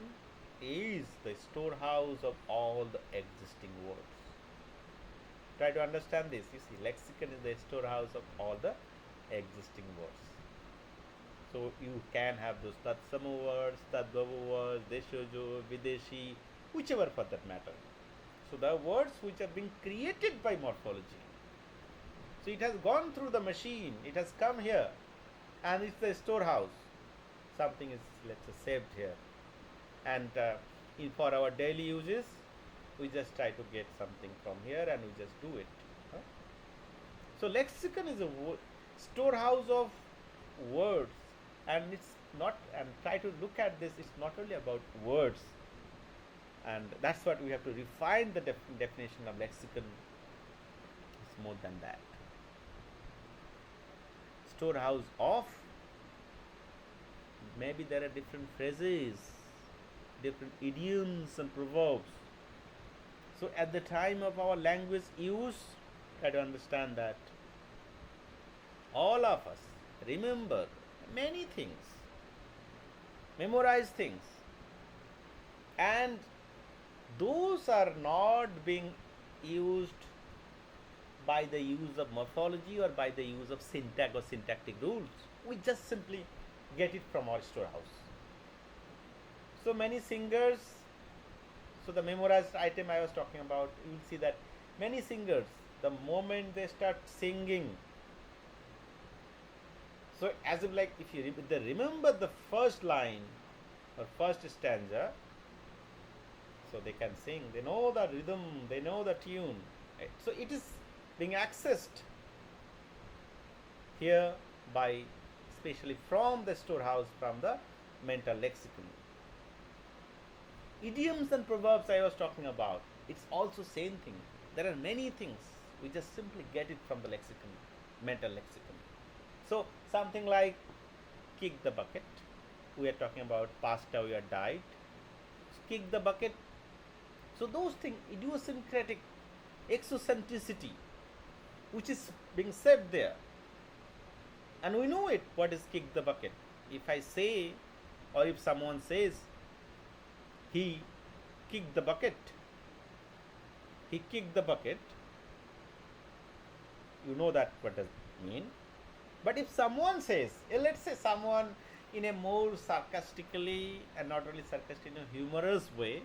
is the storehouse of all the existing words. Try to understand this. You see, lexicon is the storehouse of all the existing words. So you can have those Tatsamu words, Tadbhavu words, Deshojo, Videshi, whichever for that matter. So the words which have been created by morphology. So it has gone through the machine, it has come here, and it's the storehouse. Something is, let's say, saved here. And for our daily uses, we just try to get something from here and we just do it. So lexicon is a storehouse of words, and it's not, and try to look at this, it's not only about words, and that's what we have to refine the definition of lexicon. It's more than that. Storehouse of, maybe there are different phrases, different idioms and proverbs. So at the time of our language use, try to understand that all of us remember many things, memorize things, and those are not being used by the use of morphology or by the use of syntax or syntactic rules. We just simply get it from our storehouse. So many singers, so the memorized item I was talking about, you will see that many singers, the moment they start singing, so as if like if they remember the first line or first stanza, so they can sing, they know the rhythm, they know the tune, right? So it is being accessed here by, especially from the storehouse, from the mental lexicon. Idioms and proverbs I was talking about, it's also same thing. There are many things, we just simply get it from the lexicon, mental lexicon. So something like kick the bucket, we are talking about passed away or died. Kick the bucket, so those things, idiosyncratic exocentricity, which is being said there, and we know it, what is kick the bucket. If I say, or if someone says he kicked the bucket, he kicked the bucket, you know that what does it mean. But if someone says, let's say someone in a more sarcastically, and not only sarcastic, in a humorous way,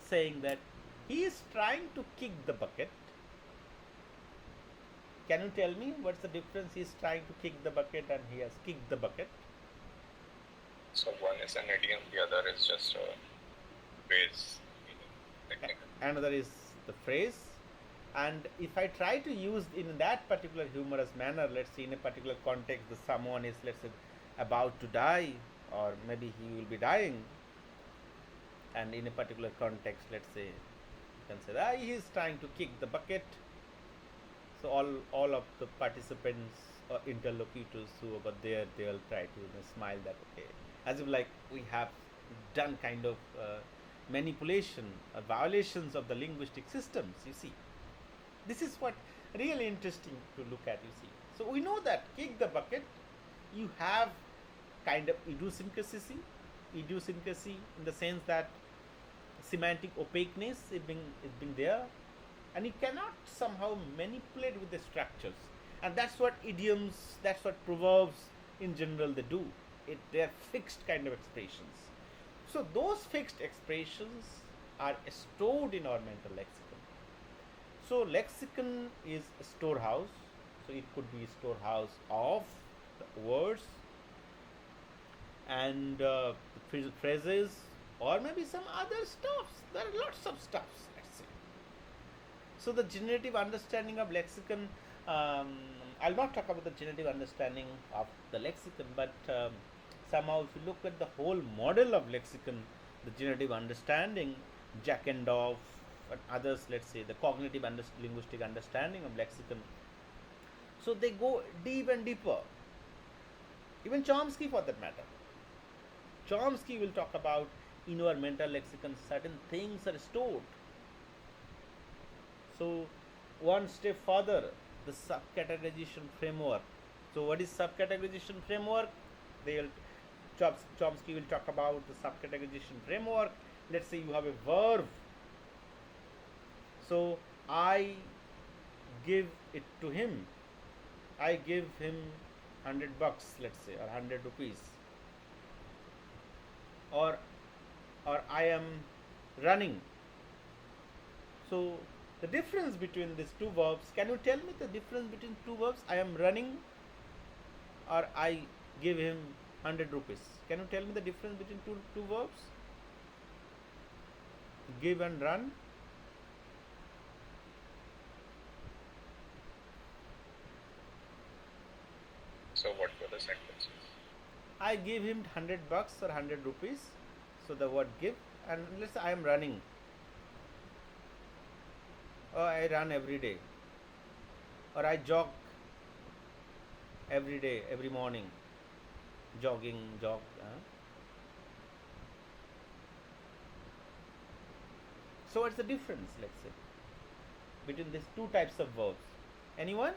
saying that he is trying to kick the bucket, can you tell me what's the difference? He is trying to kick the bucket and he has kicked the bucket. So one is an idiom, the other is just a phrase. Another is the phrase. And if I try to use in that particular humorous manner, let's say in a particular context, the someone is, let's say, about to die, or maybe he will be dying, and in a particular context, let's say, you can say that he is trying to kick the bucket. So all of the participants or interlocutors who were there, they will try to smile that, okay, as if like we have done kind of manipulation, violations of the linguistic systems, you see. This is what really interesting to look at, you see. So we know that kick the bucket, you have kind of idiosyncrasy in the sense that semantic opaqueness is being there, and you cannot somehow manipulate with the structures. And that's what idioms, that's what proverbs in general they do. They are fixed kind of expressions. So those fixed expressions are stored in our mental lexicon. So lexicon is a storehouse. So it could be a storehouse of the words and phrases, or maybe some other stuffs. There are lots of stuffs, let's say. So the generative understanding of lexicon, I'll not talk about the generative understanding of the lexicon, but somehow if you look at the whole model of lexicon, the generative understanding, Jack and Dove and others, let's say the cognitive linguistic understanding of lexicon, so they go deep and deeper. Even Chomsky, for that matter, Chomsky will talk about in our mental lexicon certain things are stored. So one step further, the subcategorization framework. So what is subcategorization framework? Chomsky will talk about the subcategorization framework. Let's say you have a verb. So I give it to him. I give him $100, let's say, or 100 rupees. Or I am running. So the difference between these two verbs, can you tell me the difference between two verbs? I am running or I give him 100 rupees. Can you tell me the difference between two verbs? Give and run. So what were the sentences? I give him 100 bucks or 100 rupees. So the word give, and let's say I am running. Or I run every day. Or I jog every day, every morning. Jogging, jog. So what's the difference, let's say, between these two types of verbs? Anyone?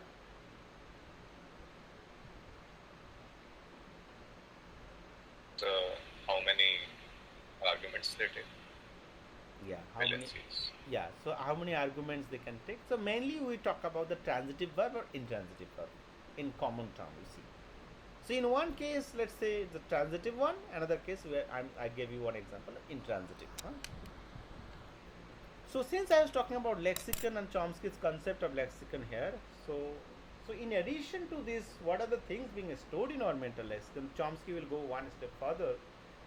So how many arguments they take? Yeah, how many? Yeah, so how many arguments they can take? So mainly we talk about the transitive verb or intransitive verb in common term, you see. So in one case, let's say the transitive one, another case where I gave you one example, intransitive. So since I was talking about lexicon and Chomsky's concept of lexicon here, so in addition to this, what are the things being stored in our mental lexicon? Chomsky will go one step further.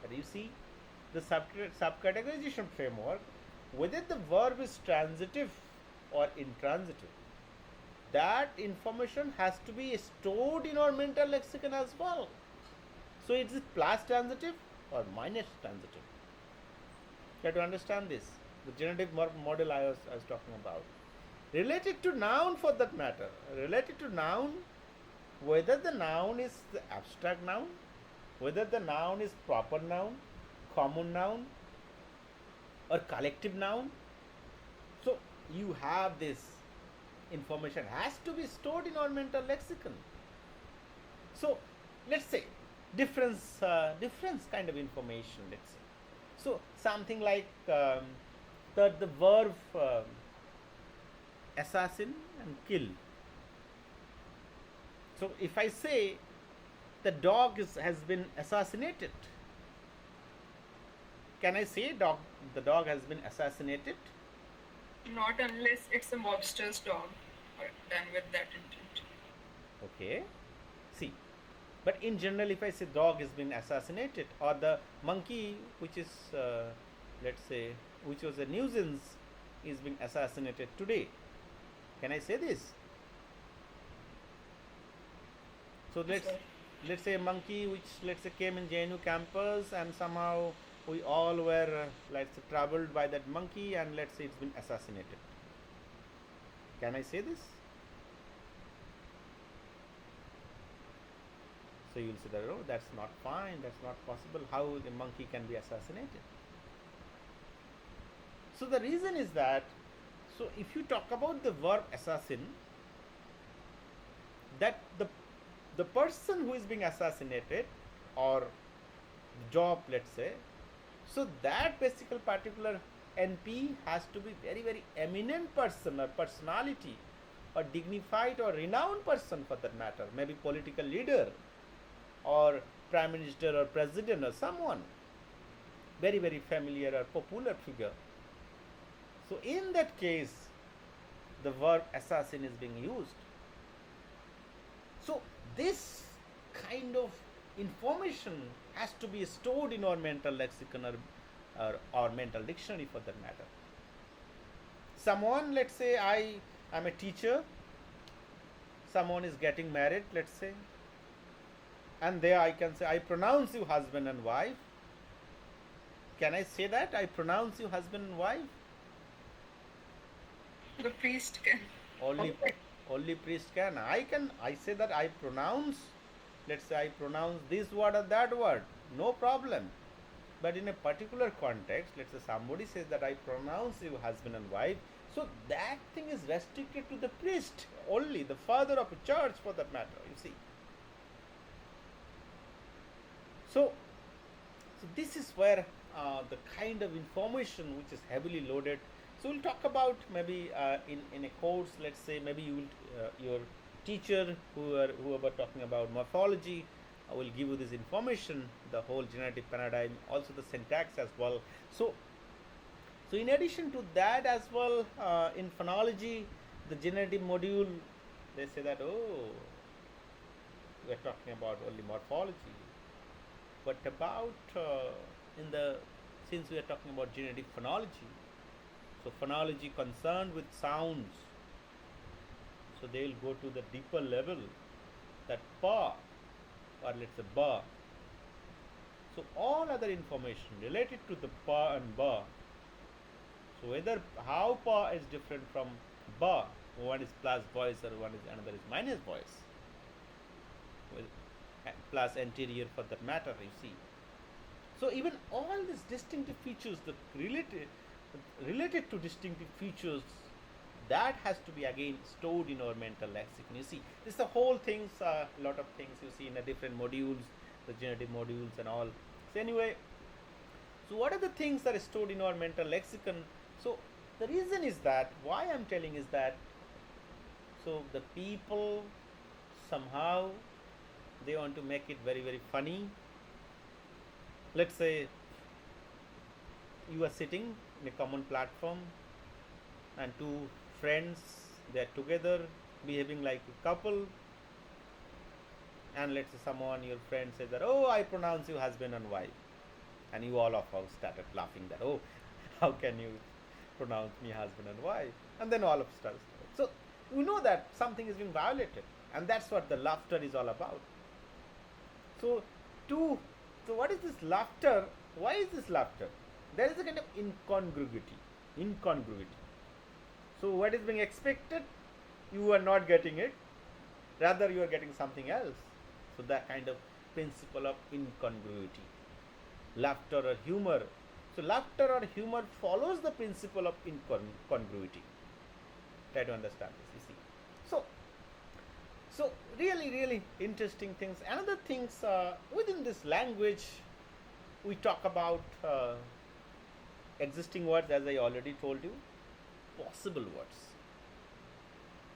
And you see, the subcategorization framework, whether the verb is transitive or intransitive, that information has to be stored in our mental lexicon as well. So is it plus transitive or minus transitive? You have to understand this. The generative model I was talking about. Related to noun for that matter. Related to noun, whether the noun is the abstract noun, whether the noun is proper noun, common noun, or collective noun. So you have this information has to be stored in our mental lexicon. So let's say difference kind of information, let's say. So something like the verb assassin and kill. So if I say the dog has been assassinated, can I say the dog has been assassinated? Not unless it's a mobster's dog or done with that intent. Okay. See, but in general, if I say dog has been assassinated, or the monkey, which is, let's say, which was a nuisance, is being assassinated today, can I say this? So let's say a monkey which, let's say, came in JNU campus, and somehow we all were let's say troubled by that monkey, and let's say it's been assassinated. Can I say this? So you will say that, oh, that's not fine, that's not possible. How the monkey can be assassinated? So the reason is that, so if you talk about the verb assassin, that the person who is being assassinated, or the job, let's say, so that basically particular NP has to be very, very eminent person or personality, or dignified or renowned person for that matter, maybe political leader or prime minister or president or someone very, very familiar or popular figure. So in that case, the verb assassin is being used. So this kind of information has to be stored in our mental lexicon or mental dictionary for that matter. Someone, let's say I am a teacher, someone is getting married, let's say, and there I can say, I pronounce you husband and wife. Can I say that? I pronounce you husband and wife? The priest can. Only priest can. I say that I pronounce, let's say I pronounce this word or that word, no problem. But in a particular context, let's say somebody says that I pronounce you husband and wife, so that thing is restricted to the priest only, the father of a church for that matter, you see. So this is where the kind of information which is heavily loaded. So we'll talk about maybe in a course, let's say maybe you will, your teacher whoever talking about morphology will give you this information, the whole generative paradigm, also the syntax as well. So in addition to that as well, in phonology, the generative module, they say that, oh, we're talking about only morphology. What about since we are talking about generative phonology, so phonology concerned with sounds, so they will go to the deeper level, that pa, or let's say ba. So all other information related to the pa and ba. So whether how pa is different from ba, one is plus voice or one is another is minus voice, well, plus anterior for that matter, you see. So even all these distinctive features, the related to distinctive features, that has to be again stored in our mental lexicon. You see, this is the whole things, a lot of things you see in the different modules, the generative modules and all. So anyway, so what are the things that are stored in our mental lexicon? So the reason is that why I'm telling is that so the people somehow they want to make it very very funny. Let's say you are sitting in a common platform and two friends, they are together behaving like a couple, and let's say someone, your friend says that, oh, I pronounce you husband and wife, and you all of us started laughing that, oh, how can you pronounce me husband and wife, and then all of us started. So you know that something is being violated, and that's what the laughter is all about. So to so what is this laughter? Why is this laughter? There is a kind of incongruity. So what is being expected, you are not getting it, rather you are getting something else. So that kind of principle of incongruity, laughter or humor. So laughter or humor follows the principle of incongruity. Try to understand this, you see. So really really interesting things. Another things, within this language we talk about existing words, as I already told you, possible words.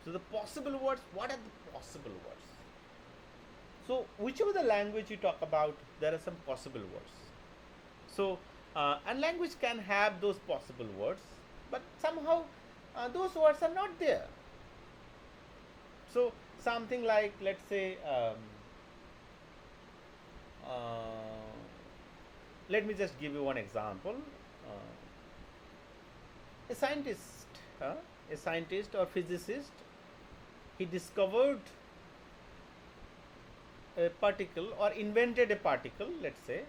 So the possible words, what are the possible words? So whichever the language you talk about, there are some possible words. So and language can have those possible words, but somehow those words are not there. So something like, let's say, uh, let me just give you one example. A scientist, a scientist or physicist, he discovered a particle or invented a particle, let's say,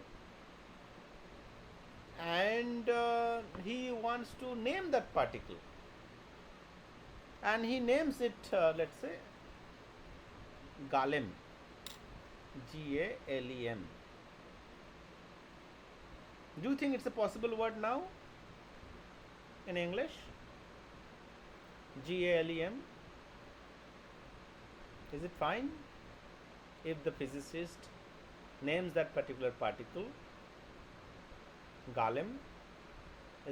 and he wants to name that particle, and he names it, let's say, galem, GALEM. Do you think it's a possible word now in English? GALEM. Is it fine if the physicist names that particular particle galem?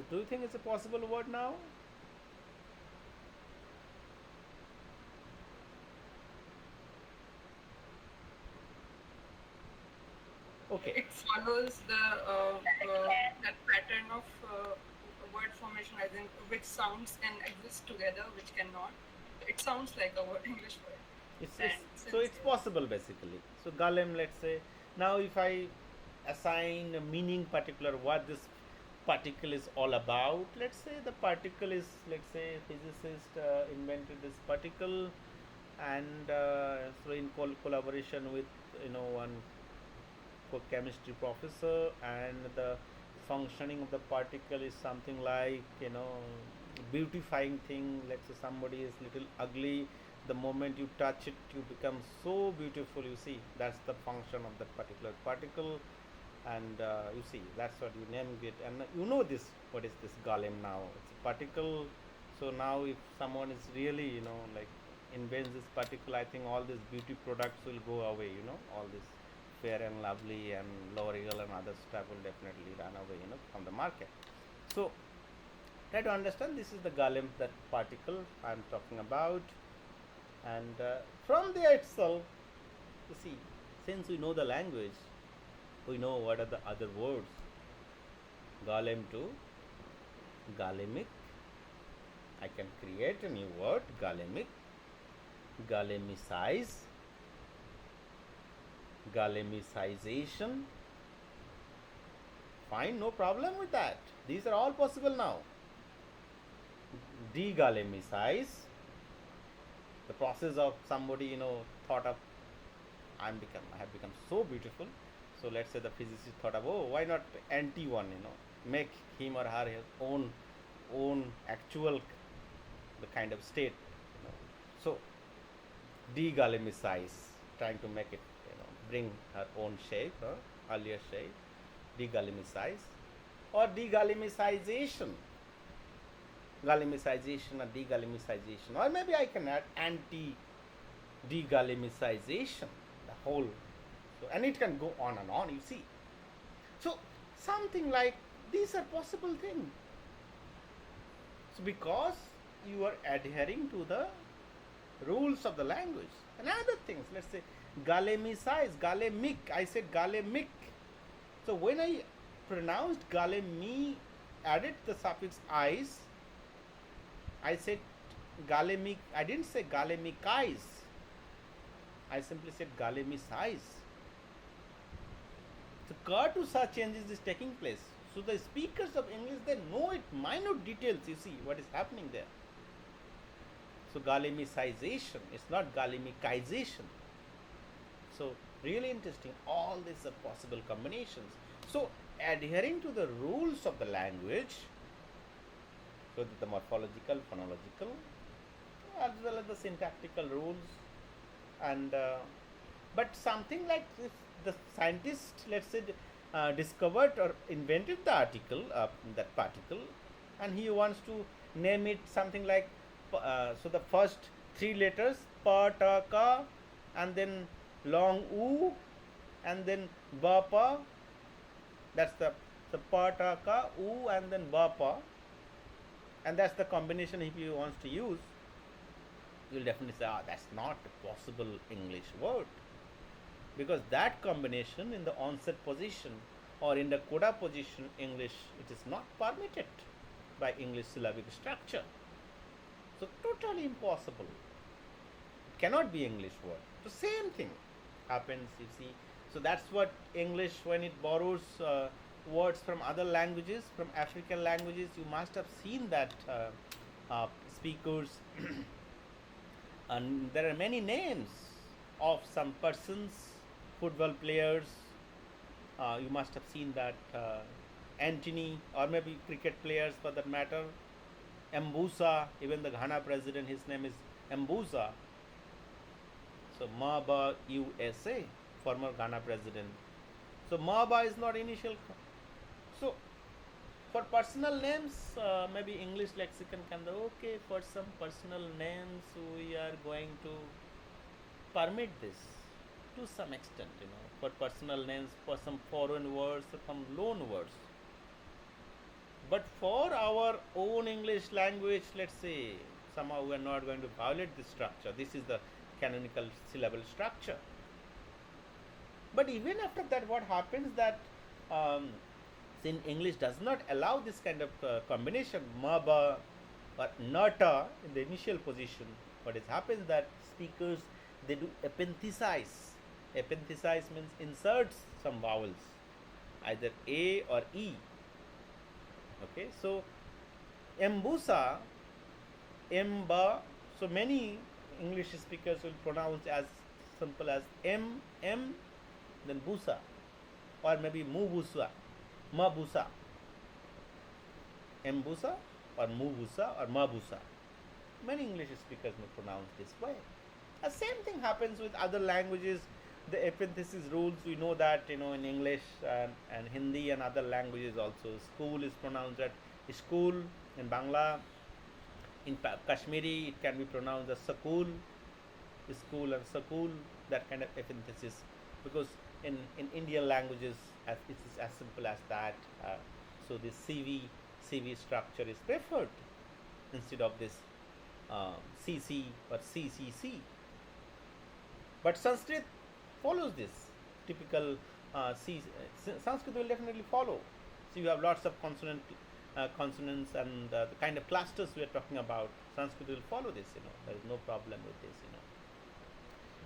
Do you think it's a possible word now? Okay. It follows the that pattern of word formation, as in which sounds can exist together, which cannot. It sounds like a word, English word. So it's possible basically. So galem, let's say, now if I assign a meaning particular what this particle is all about, let's say the particle is, let's say, physicist invented this particle, and so in collaboration with one chemistry professor, and the functioning of the particle is something like beautifying thing. Let's say somebody is little ugly, the moment you touch it you become so beautiful, you see, that's the function of that particular particle, and you see, that's what you name it, and you know this, what is this galem now, it's a particle. So now if someone is really like invents this particle, I think all these beauty products will go away, all this Fair and Lovely and L'Oreal and other stuff will definitely run away from the market. So try to understand, this is the galem, that particle I'm talking about, and from there itself, you see, since we know the language, we know what are the other words. Galem to galemic, I can create a new word, galemic, galemicize, galemicization. Fine, no problem with that. These are all possible now. Degalemicize, the process of somebody thought of I have become so beautiful. So let's say the physicist thought of, oh, why not anti one, make him or her his own actual the kind of state, so degalimicize, trying to make it, bring her own shape, earlier shape, degalimicize, or degalimicization, galimicization or degalimicization, or maybe I can add anti degalimicization, the whole. So, and it can go on and on, you see. So something like these are possible things. So because you are adhering to the rules of the language. And other things, let's say galemicize, galemic, I said galemic. So when I pronounced galemi, added the suffix "ice", I said galemic, I didn't say galemicize, I simply said galemicize. So cur to such changes is taking place. So the speakers of English, they know it, minute details, you see what is happening there. So galimicization, it's not galimicization. So really interesting, all these are possible combinations. So adhering to the rules of the language, so the morphological, phonological, as well as the syntactical rules, and but something like if the scientist, let's say, discovered or invented the article, that particle, and he wants to name it something like, so the first three letters pa ta ka, and then long u, and then ba pa, that's the pa ta ka u and then ba pa, and that's the combination if he wants to use. You'll definitely say, that's not a possible English word, because that combination in the onset position or in the coda position English, it is not permitted by English syllabic structure. So totally impossible. It cannot be English word. The same thing happens, you see. So that's what English, when it borrows words from other languages, from African languages, you must have seen that speakers and there are many names of some persons, football players, you must have seen that, Antony, or maybe cricket players for that matter, Mbusa, even the Ghana president, his name is Mbusa. So Maba USA, former Ghana president. So Maba is not initial. So for personal names, maybe English lexicon can be okay. For some personal names, we are going to permit this to some extent, for personal names, for some foreign words, or some loan words. But for our own English language, let's say, somehow we are not going to violate this structure. This is the canonical syllable structure. But even after that, what happens that since English does not allow this kind of combination, maba or nata in the initial position, what has happens that speakers, they do epenthesize. Epenthesize means inserts some vowels, either A or E. Okay, so Mbusa, Mba, so many English speakers will pronounce as simple as M, then Busa, or maybe Mubusa, Mabusa, Mbusa, or Mubusa, or Mabusa. Many English speakers may pronounce this way. The same thing happens with other languages. The epenthesis rules, we know that, in English and Hindi and other languages also. School is pronounced as school in Bangla. In Kashmiri, it can be pronounced as sakul, school and sakul, that kind of epenthesis. Because in Indian languages, it is as simple as that. So this CV structure is preferred instead of this CC or CCC. But Sanskrit follows this typical Sanskrit will definitely follow. So you have lots of consonants and the kind of clusters we are talking about. Sanskrit will follow this. There is no problem with this.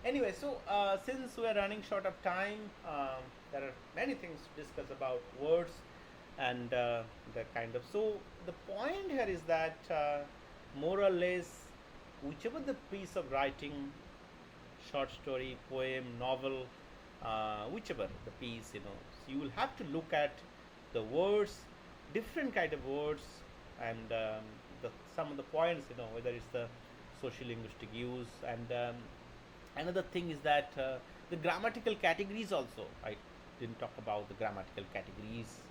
Anyway, so since we are running short of time, there are many things to discuss about words and the kind of. So the point here is that more or less, whichever the piece of writing short story, poem, novel, whichever the piece, So you will have to look at the words, different kind of words, and some of the points, whether it's the social linguistic use, and another thing is that the grammatical categories also. I didn't talk about the grammatical categories.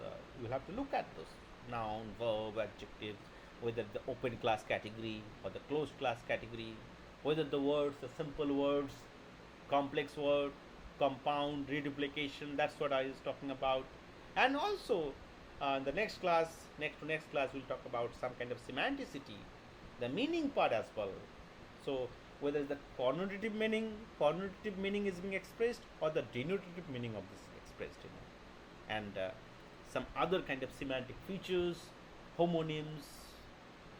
You'll have to look at those: noun, verb, adjectives, whether the open class category or the closed class category, whether the words, the simple words, complex word, compound, reduplication. That's what I was talking about. And also, the next class, we'll talk about some kind of semanticity, the meaning part as well. So whether the connotative meaning is being expressed, or the denotative meaning of this expressed, and some other kind of semantic features, homonyms,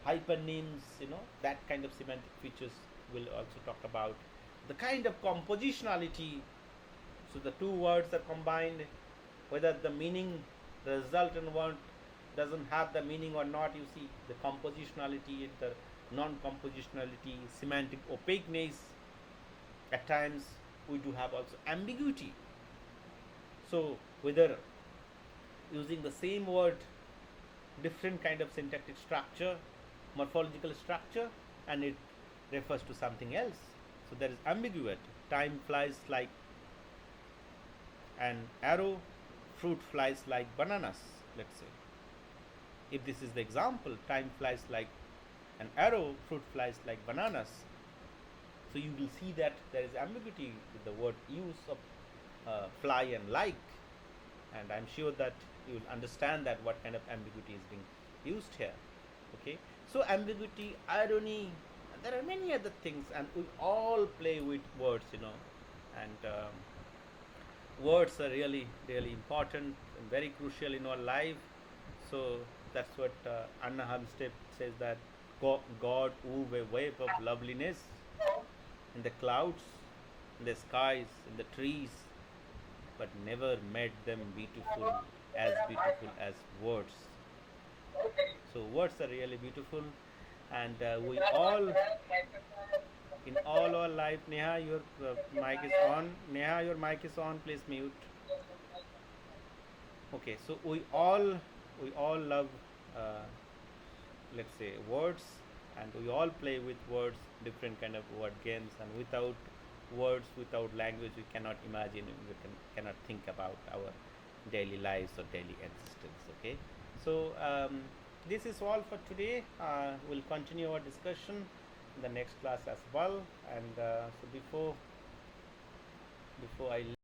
hypernyms, that kind of semantic features we'll also talk about. The kind of compositionality, so the two words are combined, whether the meaning, the resultant word doesn't have the meaning or not. You see the compositionality, the non-compositionality, semantic opaqueness. At times we do have also ambiguity. So whether using the same word, different kind of syntactic structure, morphological structure, and it refers to something else. So there is ambiguity. Time flies like an arrow, fruit flies like bananas, let's say. If this is the example, time flies like an arrow, fruit flies like bananas. So you will see that there is ambiguity with the word use of fly and like, and I'm sure that you will understand that what kind of ambiguity is being used here. Okay, so ambiguity, irony, there are many other things, and we all play with words, and words are really, really important and very crucial in our life. So that's what Anna Halmstead says, that God wove a web of loveliness in the clouds, in the skies, in the trees, but never made them beautiful as words. So words are really beautiful, and we all, in all our life. Neha, your mic is on. Neha, your mic is on. Please mute. Okay, so we all love, uh, let's say, words, and we all play with words, different kind of word games, and without words, without language, we cannot imagine, cannot think about our daily lives or daily existence. Okay, so this is all for today. We'll continue our discussion in the next class as well, and so before I